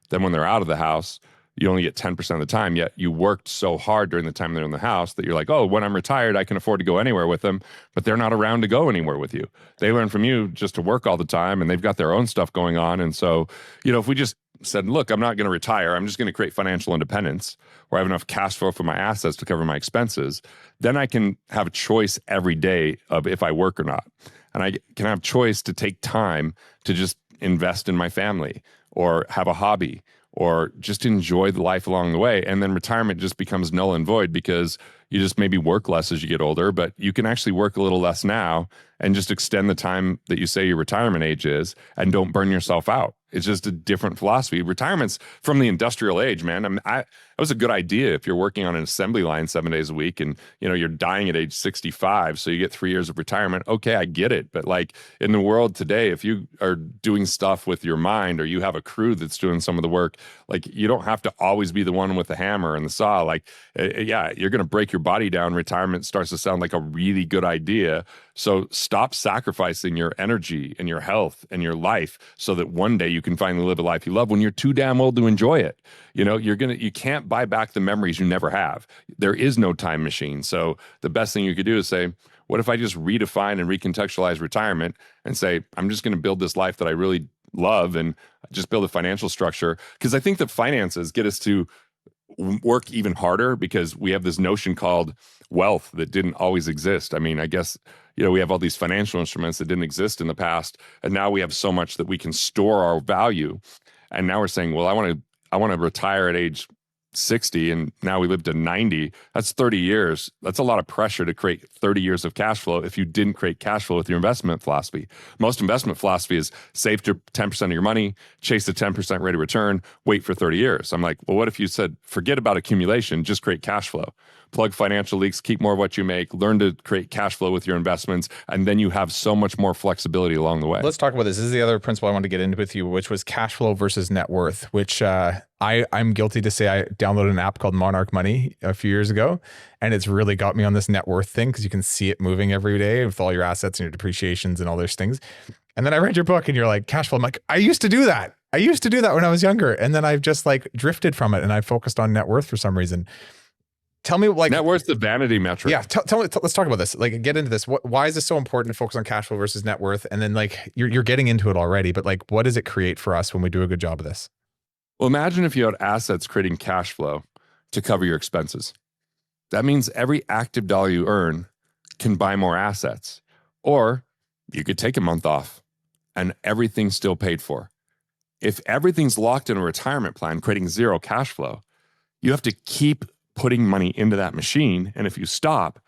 Then when they're out of the house, you only get 10% of the time, yet you worked so hard during the time they're in the house that you're like, oh, when I'm retired, I can afford to go anywhere with them, but they're not around to go anywhere with you. They learn from you just to work all the time and they've got their own stuff going on. And so, if we just said, look, I'm not going to retire, I'm just going to create financial independence where I have enough cash flow for my assets to cover my expenses, then I can have a choice every day of if I work or not. And I can have choice to take time to just invest in my family or have a hobby or just enjoy the life along the way. And then retirement just becomes null and void because you just maybe work less as you get older, but you can actually work a little less now and just extend the time that you say your retirement age is and don't burn yourself out. It's just a different philosophy. Retirement's from the industrial age, man. That was a good idea if you're working on an assembly line 7 days a week and you're dying at age 65, so you get 3 years of retirement. Okay, I get it. But like in the world today, if you are doing stuff with your mind or you have a crew that's doing some of the work, like you don't have to always be the one with the hammer and the saw. Like, yeah, you're going to break your body down. Retirement starts to sound like a really good idea. So stop sacrificing your energy and your health and your life so that one day you can finally live a life you love when you're too damn old to enjoy it. You can't buy back the memories you never have. There is no time machine. So the best thing you could do is say, what if I just redefine and recontextualize retirement and say, I'm just going to build this life that I really love and just build a financial structure? Because I think that finances get us to work even harder because we have this notion called wealth that didn't always exist. I mean, I guess, we have all these financial instruments that didn't exist in the past. And now we have so much that we can store our value. And now we're saying, well, I want to retire at age 60 and now we live to 90. That's 30 years. That's a lot of pressure to create 30 years of cash flow if you didn't create cash flow with your investment philosophy. Most investment philosophy is save to 10% of your money, chase a 10% rate of return, wait for 30 years. I'm like, well, what if you said, forget about accumulation, just create cash flow. Plug financial leaks, keep more of what you make, learn to create cash flow with your investments, and then you have so much more flexibility along the way. Let's talk about this. This is the other principle I wanted to get into with you, which was cash flow versus net worth, which I'm guilty to say I downloaded an app called Monarch Money a few years ago, and it's really got me on this net worth thing because you can see it moving every day with all your assets and your depreciations and all those things. And then I read your book and you're like, cash flow. I'm like, I used to do that. I used to do that when I was younger. And then I've just like drifted from it and I focused on net worth for some reason. Tell me, like, net worth's the vanity metric. Yeah, tell me. Let's talk about this. Like, get into this. Why is this so important to focus on cash flow versus net worth? And then, like, you're getting into it already, but like, what does it create for us when we do a good job of this? Well, imagine if you had assets creating cash flow to cover your expenses. That means every active dollar you earn can buy more assets, or you could take a month off, and everything's still paid for. If everything's locked in a retirement plan, creating zero cash flow, you have to keep putting money into that machine. And if you stop,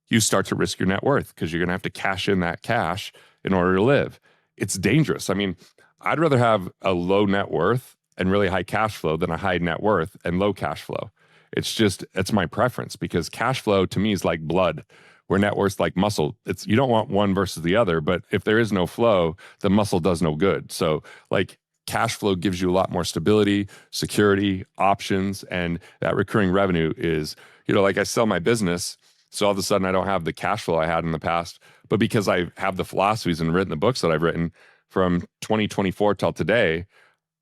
you start to risk your net worth because you're going to have to cash in that cash in order to live. It's dangerous. I mean, I'd rather have a low net worth and really high cash flow than a high net worth and low cash flow. It's my preference because cash flow to me is like blood, where net worth's like muscle. You don't want one versus the other, but if there is no flow, the muscle does no good. So like, cash flow gives you a lot more stability, security, options, and that recurring revenue is, like I sell my business, so all of a sudden I don't have the cash flow I had in the past, but because I have the philosophies and written the books that I've written from 2024 till today,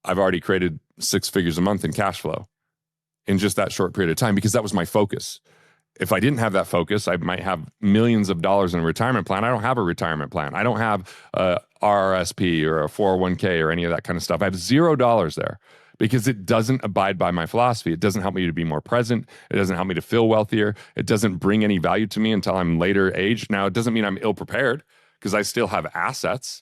I've already created 6 figures a month in cash flow in just that short period of time because that was my focus. If I didn't have that focus, I might have millions of dollars in a retirement plan. I don't have a retirement plan. I don't have a RRSP or a 401k or any of that kind of stuff. I have $0 there because it doesn't abide by my philosophy. It doesn't help me to be more present. It doesn't help me to feel wealthier. It doesn't bring any value to me until I'm later age. Now, it doesn't mean I'm ill prepared because I still have assets.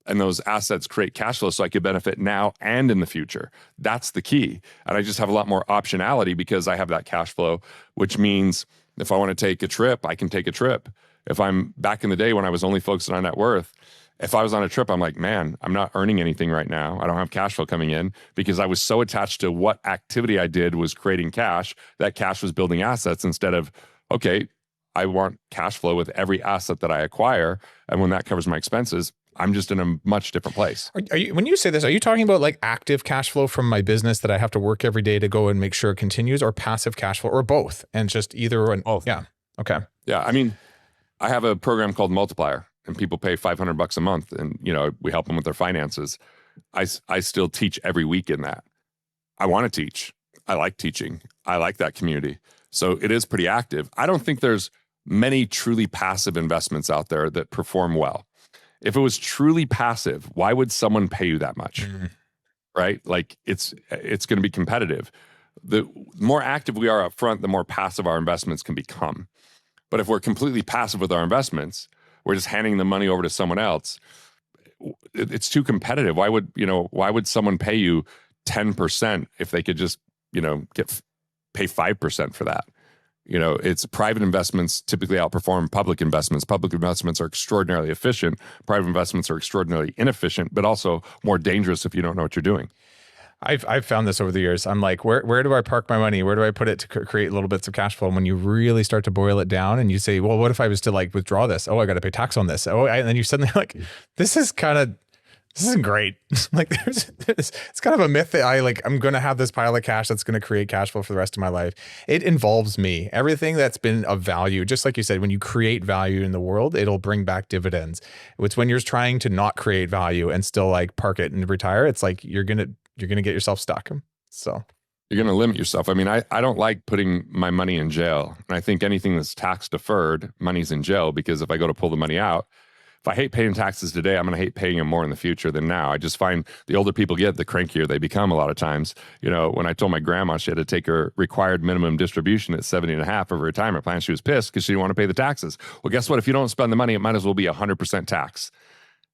And those assets create cash flow so I could benefit now and in the future. That's the key. And I just have a lot more optionality because I have that cash flow, which means If I want to take a trip, I can take a trip. If I'm back in the day when I was only focusing on net worth, if I was on a trip, I'm like, man, I'm not earning anything right now. I don't have cash flow coming in because I was so attached to what activity I did was creating cash. That cash was building assets instead of, okay, I want cash flow with every asset that I acquire. And when that covers my expenses, I'm just in a much different place. Are you, when you say this, are you talking about like active cash flow from my business that I have to work every day to go and make sure it continues, or passive cash flow, or both? And just either one? Both. Yeah. Okay. Yeah. I mean, I have a program called Multiplier, and people pay $500 a month, and we help them with their finances. I still teach every week in that. I want to teach. I like teaching. I like that community. So it is pretty active. I don't think there's many truly passive investments out there that perform well. If it was truly passive, why would someone pay you that much? Right? Like it's going to be competitive. The more active we are up front, the more passive our investments can become. But if we're completely passive with our investments, we're just handing the money over to someone else, it's too competitive. Why would someone pay you 10% if they could just, pay 5% for that? It's private investments typically outperform public investments. Public investments are extraordinarily efficient. Private investments are extraordinarily inefficient, but also more dangerous if you don't know what you're doing. I've found this over the years. I'm like, where do I park my money? Where do I put it to create little bits of cash flow? And when you really start to boil it down and you say, well, what if I was to like withdraw this? Oh, I got to pay tax on this. And then you suddenly like, this isn't great. Like it's kind of a myth that I'm going to have this pile of cash that's going to create cash flow for the rest of my life. It involves me. Everything that's been of value, just like you said, when you create value in the world, it'll bring back dividends. It's when you're trying to not create value and still like park it and retire. It's like, you're going to get yourself stuck. So you're going to limit yourself. I mean, I don't like putting my money in jail. And I think anything that's tax deferred, money's in jail, because if I go to pull the money out, if I hate paying taxes today, I'm going to hate paying them more in the future than now. I just find the older people get, the crankier they become a lot of times. When I told my grandma she had to take her required minimum distribution at 70 and a half of her retirement plan, she was pissed because she didn't want to pay the taxes. Well, guess what? If you don't spend the money, it might as well be 100% tax,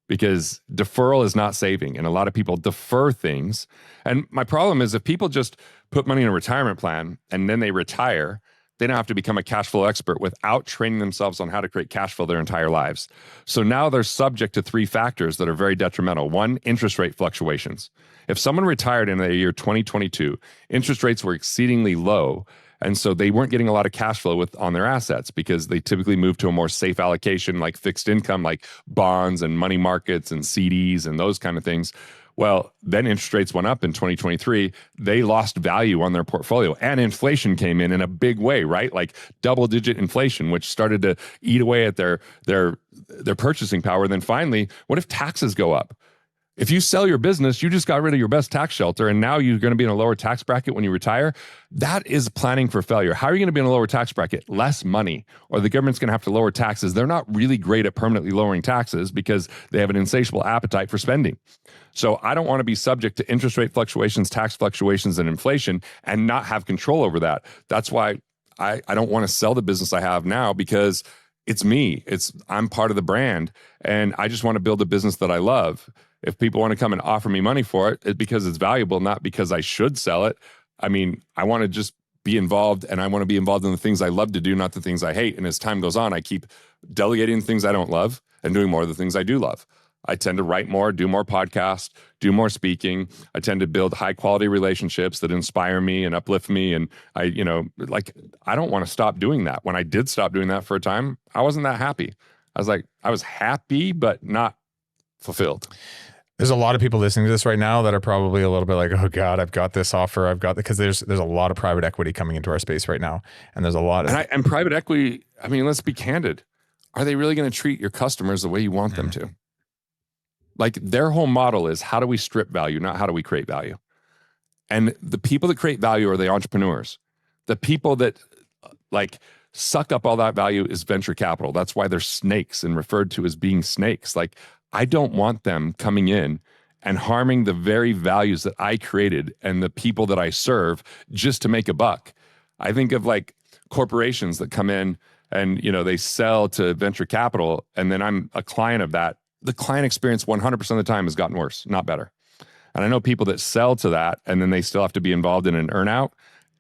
because deferral is not saving. And a lot of people defer things. And my problem is if people just put money in a retirement plan and then they retire, they don't have to become a cash flow expert without training themselves on how to create cash flow their entire lives. So now they're subject to 3 factors that are very detrimental. 1, interest rate fluctuations. If someone retired in the year 2022, interest rates were exceedingly low. And so they weren't getting a lot of cash flow on their assets because they typically moved to a more safe allocation like fixed income, like bonds and money markets and CDs and those kind of things. Well, then interest rates went up in 2023. They lost value on their portfolio, and inflation came in a big way, right? Like double-digit inflation, which started to eat away at their purchasing power. Then finally, what if taxes go up? If you sell your business, you just got rid of your best tax shelter, and now you're going to be in a lower tax bracket when you retire. That is planning for failure. How are you going to be in a lower tax bracket? Less money, or the government's going to have to lower taxes. They're not really great at permanently lowering taxes because they have an insatiable appetite for spending. So I don't want to be subject to interest rate fluctuations, tax fluctuations, and inflation and not have control over that. That's why I don't want to sell the business I have now, because it's me. I'm part of the brand, and I just want to build a business that I love. If people want to come and offer me money for it, it's because it's valuable, not because I should sell it. I mean, I want to just be involved, and I want to be involved in the things I love to do, not the things I hate. And as time goes on, I keep delegating the things I don't love and doing more of the things I do love. I tend to write more, do more podcasts, do more speaking. I tend to build high quality relationships that inspire me and uplift me. And I don't want to stop doing that. When I did stop doing that for a time, I wasn't that happy. I was happy, but not fulfilled. There's a lot of people listening to this right now that are probably a little bit like, oh God, I've got this offer. Because there's a lot of private equity coming into our space right now. And there's a lot of, and private equity, I mean, let's be candid. Are they really going to treat your customers the way you want them to? Like, their whole model is, how do we strip value, not how do we create value? And the people that create value are the entrepreneurs. The people that suck up all that value is venture capital. That's why they're snakes and referred to as being snakes. Like, I don't want them coming in and harming the very values that I created and the people that I serve just to make a buck. I think of corporations that come in and, they sell to venture capital, and then I'm a client of that. The client experience 100% of the time has gotten worse, not better. And I know people that sell to that, and then they still have to be involved in an earnout,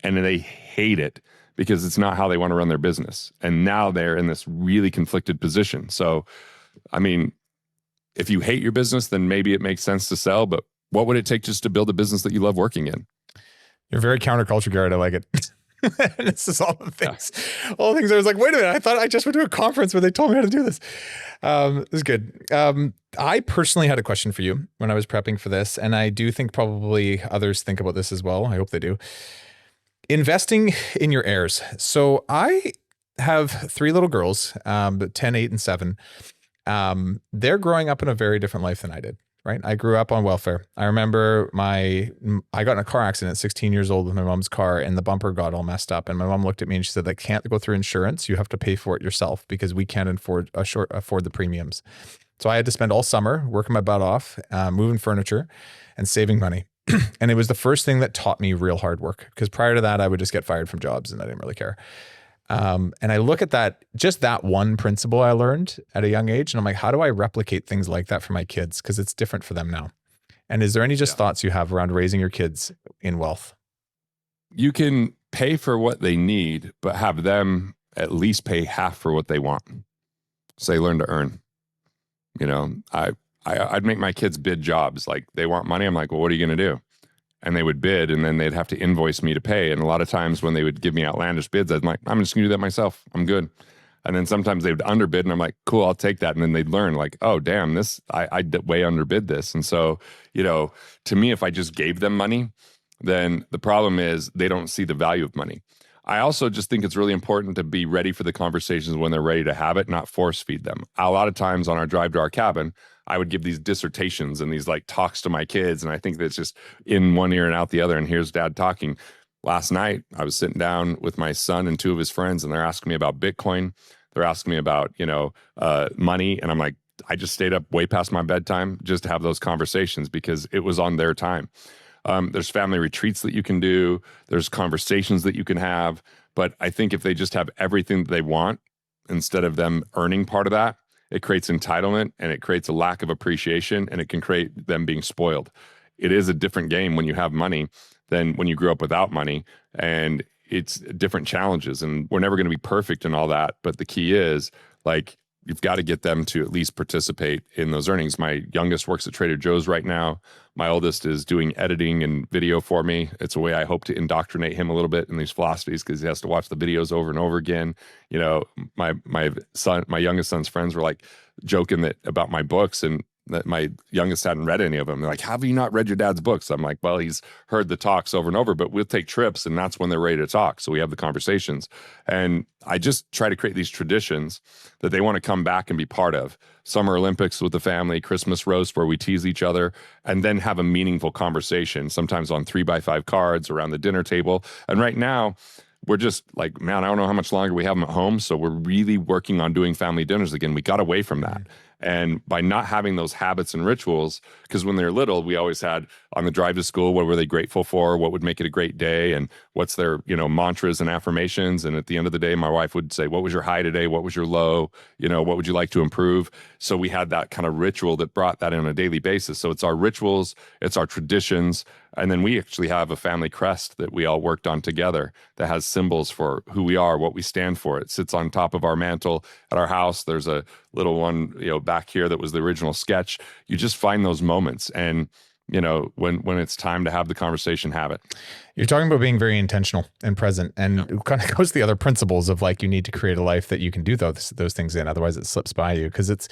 and they hate it because it's not how they want to run their business. And now they're in this really conflicted position. So, I mean, if you hate your business, then maybe it makes sense to sell, but what would it take just to build a business that you love working in? You're very counterculture, Garrett. I like it. And this is all the things. All the things I was like, wait a minute, I thought I just went to a conference where they told me how to do this. This is good. I personally had a question for you when I was prepping for this, and I do think probably others think about this as well. I hope they do. Investing in your heirs. So I have 3 little girls, 10, 8, and 7. They're growing up in a very different life than I did. Right. I grew up on welfare. I remember I got in a car accident at 16 years old with my mom's car, and the bumper got all messed up. And my mom looked at me and she said, "That can't go through insurance. You have to pay for it yourself because we can't afford the premiums." So I had to spend all summer working my butt off, moving furniture and saving money. And it was the first thing that taught me real hard work, because prior to that, I would just get fired from jobs and I didn't really care. And I look at that, just that one principle I learned at a young age, and I'm like, how do I replicate things like that for my kids? Because it's different for them now. And is there any thoughts you have around raising your kids in wealth? You can pay for what they need, but have them at least pay half for what they want. So they learn to earn. You know, I'd make my kids bid jobs. Like, they want money. I'm like, well, what are you going to do? And they would bid, and then they'd have to invoice me to pay. And a lot of times when they would give me outlandish bids, I'm like, I'm just gonna do that myself. I'm good. And then sometimes they would underbid, and I'm like, cool, I'll take that. And then they'd learn, like, oh, damn, I way underbid this. And so, you know, to me, if I just gave them money, then the problem is they don't see the value of money. I also just think it's really important to be ready for the conversations when they're ready to have it, not force feed them. A lot of times on our drive to our cabin, I would give these dissertations and these like talks to my kids. And I think that's just in one ear and out the other. And here's dad talking. Last night, I was sitting down with my son and 2 of his friends, and they're asking me about Bitcoin. They're asking me about, money. And I'm like, I just stayed up way past my bedtime just to have those conversations because it was on their time. There's family retreats that you can do. There's conversations that you can have. But I think if they just have everything that they want, instead of them earning part of that, it creates entitlement and it creates a lack of appreciation, and it can create them being spoiled. It is a different game when you have money than when you grew up without money, and it's different challenges, and we're never going to be perfect and all that. But the key is, like, you've got to get them to at least participate in those earnings. My youngest works at Trader Joe's right now. My oldest is doing editing and video for me. It's a way I hope to indoctrinate him a little bit in these philosophies, because he has to watch the videos over and over again. You know, my youngest son's friends were like joking that about my books, and that my youngest hadn't read any of them. They're like, have you not read your dad's books? I'm like, well, he's heard the talks over and over, but we'll take trips, and that's when they're ready to talk. So we have the conversations. And I just try to create these traditions that they want to come back and be part of. Summer Olympics with the family, Christmas roast where we tease each other, and then have a meaningful conversation, sometimes on 3x5 cards around the dinner table. And right now, we're just like, man, I don't know how much longer we have them at home. So we're really working on doing family dinners again. We got away from that. And by not having those habits and rituals, because when they're little, we always had on the drive to school, what were they grateful for? What would make it a great day? And what's their, mantras and affirmations? And at the end of the day, my wife would say, what was your high today? What was your low? What would you like to improve? So we had that kind of ritual that brought that in on a daily basis. So it's our rituals, it's our traditions. And then we actually have a family crest that we all worked on together that has symbols for who we are, what we stand for. It sits on top of our mantle at our house. There's a little one, back here that was the original sketch. You just find those moments. And, when it's time to have the conversation, have it. You're talking about being very intentional and present, and it kind of goes to the other principles of like, you need to create a life that you can do those things in. Otherwise it slips by you, because it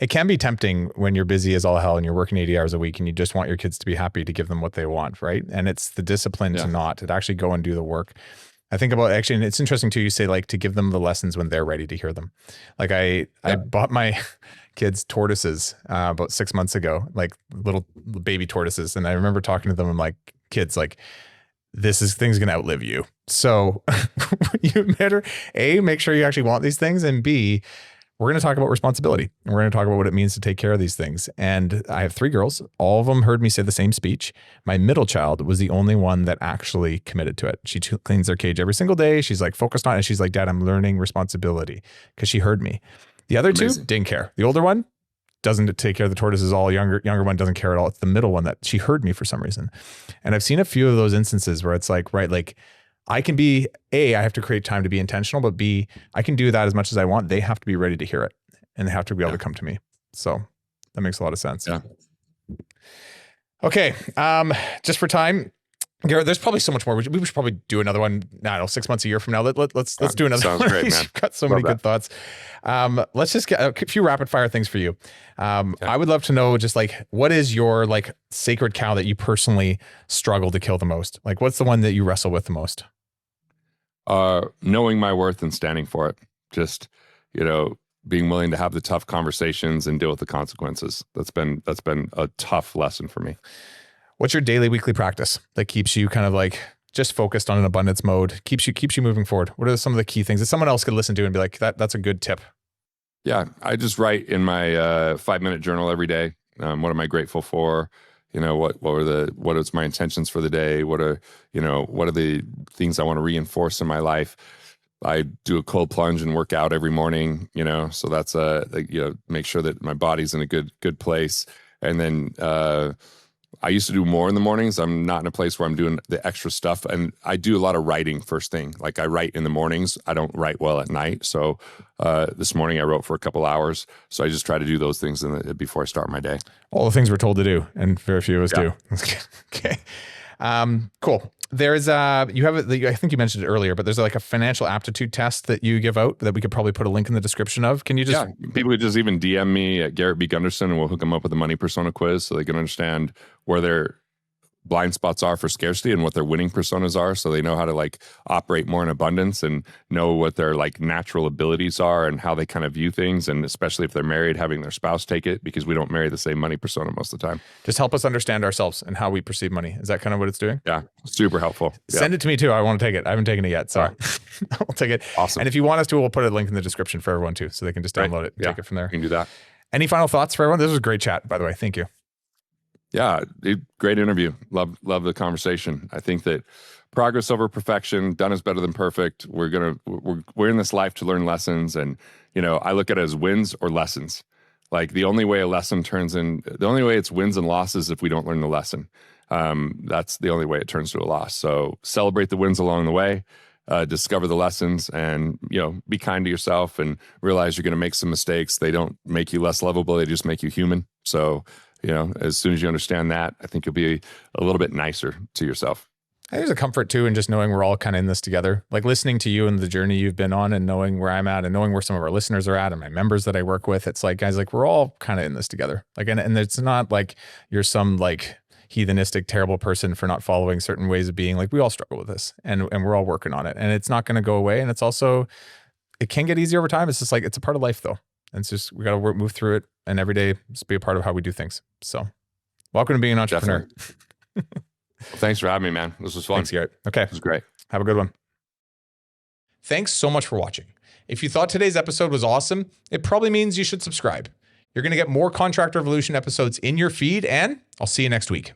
can be tempting when you're busy as all hell and you're working 80 hours a week and you just want your kids to be happy to give them what they want. Right. And it's the discipline to actually go and do the work. I think about actually, and it's interesting too, you say like to give them the lessons when they're ready to hear them. Like I bought my kids tortoises about 6 months ago, like little baby tortoises. And I remember talking to them, I'm like, kids, like, thing's going to outlive you. So you better A, make sure you actually want these things, and B, we're going to talk about responsibility, and we're going to talk about what it means to take care of these things. And I have 3 girls. All of them heard me say the same speech. My middle child was the only one that actually committed to it. She cleans their cage every single day. She's like focused on it. And she's like, Dad, I'm learning responsibility, because she heard me. The other two didn't care. The older one doesn't take care of the tortoises. All younger one doesn't care at all. It's the middle one that she heard me for some reason. And I've seen a few of those instances where it's like, right, like I can be, A, I have to create time to be intentional, but B, I can do that as much as I want. They have to be ready to hear it and they have to be able to come to me. So that makes a lot of sense. Yeah. Okay. Just for time, Garrett, there's probably so much more. We should probably do another one. I don't know, 6 months, a year from now. Let's do another Sounds one. great, man. You've got so many good thoughts. Let's just get a few rapid fire things for you. I would love to know just like, what is your like sacred cow that you personally struggle to kill the most? Like, what's the one that you wrestle with the most? Knowing my worth and standing for it. Just, being willing to have the tough conversations and deal with the consequences. That's been a tough lesson for me. What's your daily, weekly practice that keeps you kind of like just focused on an abundance mode, keeps you moving forward? What are some of the key things that someone else could listen to and be like, that's a good tip? Yeah, I just write in my 5-minute journal every day. What am I grateful for? What is my intentions for the day? What are the things I want to reinforce in my life? I do a cold plunge and work out every morning, so that's make sure that my body's in a good place. And then I used to do more in the mornings. I'm not in a place where I'm doing the extra stuff. And I do a lot of writing first thing. Like I write in the mornings. I don't write well at night. So this morning I wrote for a couple hours. So I just try to do those things before I start my day. All the things we're told to do, and very few of us do. Okay. Cool. There's I think you mentioned it earlier, but there's like a financial aptitude test that you give out that we could probably put a link in the description of. Can you just... Yeah, people could just even DM me at Garrett B. Gunderson and we'll hook them up with a money persona quiz so they can understand where their blind spots are for scarcity and what their winning personas are, so they know how to like operate more in abundance and know what their like natural abilities are and how they kind of view things, and especially if they're married, having their spouse take it, because we don't marry the same money persona most of the time. Just help us understand ourselves and how we perceive money. Is that kind of what it's doing? Yeah, super helpful. Send it to me too. I want to take it. I haven't taken it yet, so right. I'll take it. Awesome. And if you want us to, we'll put a link in the description for everyone too, so they can just download it and take it from there. You can do that. Any final thoughts for everyone? This was a great chat, by the way. Thank you. Yeah, great interview. Love the conversation. I think that progress over perfection, done is better than perfect. We're in this life to learn lessons, and I look at it as wins or lessons. Like the only way it's wins and losses if we don't learn the lesson. That's the only way it turns to a loss. So celebrate the wins along the way, discover the lessons, and be kind to yourself and realize you're going to make some mistakes. They don't make you less lovable; they just make you human. So. As soon as you understand that, I think you'll be a little bit nicer to yourself. There's a comfort too in just knowing we're all kind of in this together. Like listening to you and the journey you've been on and knowing where I'm at and knowing where some of our listeners are at and my members that I work with. It's like, guys, like we're all kind of in this together. Like, and it's not like you're some like heathenistic, terrible person for not following certain ways of being. Like we all struggle with this and we're all working on it, and it's not going to go away. And it's also, it can get easier over time. It's just like, it's a part of life though. And it's just, we got to move through it and every day just be a part of how we do things. So welcome to being an entrepreneur. Well, thanks for having me, man. This was fun. Thanks, Garrett. Okay. It was great. Have a good one. Thanks so much for watching. If you thought today's episode was awesome, it probably means you should subscribe. You're going to get more Contractor Revolution episodes in your feed, and I'll see you next week.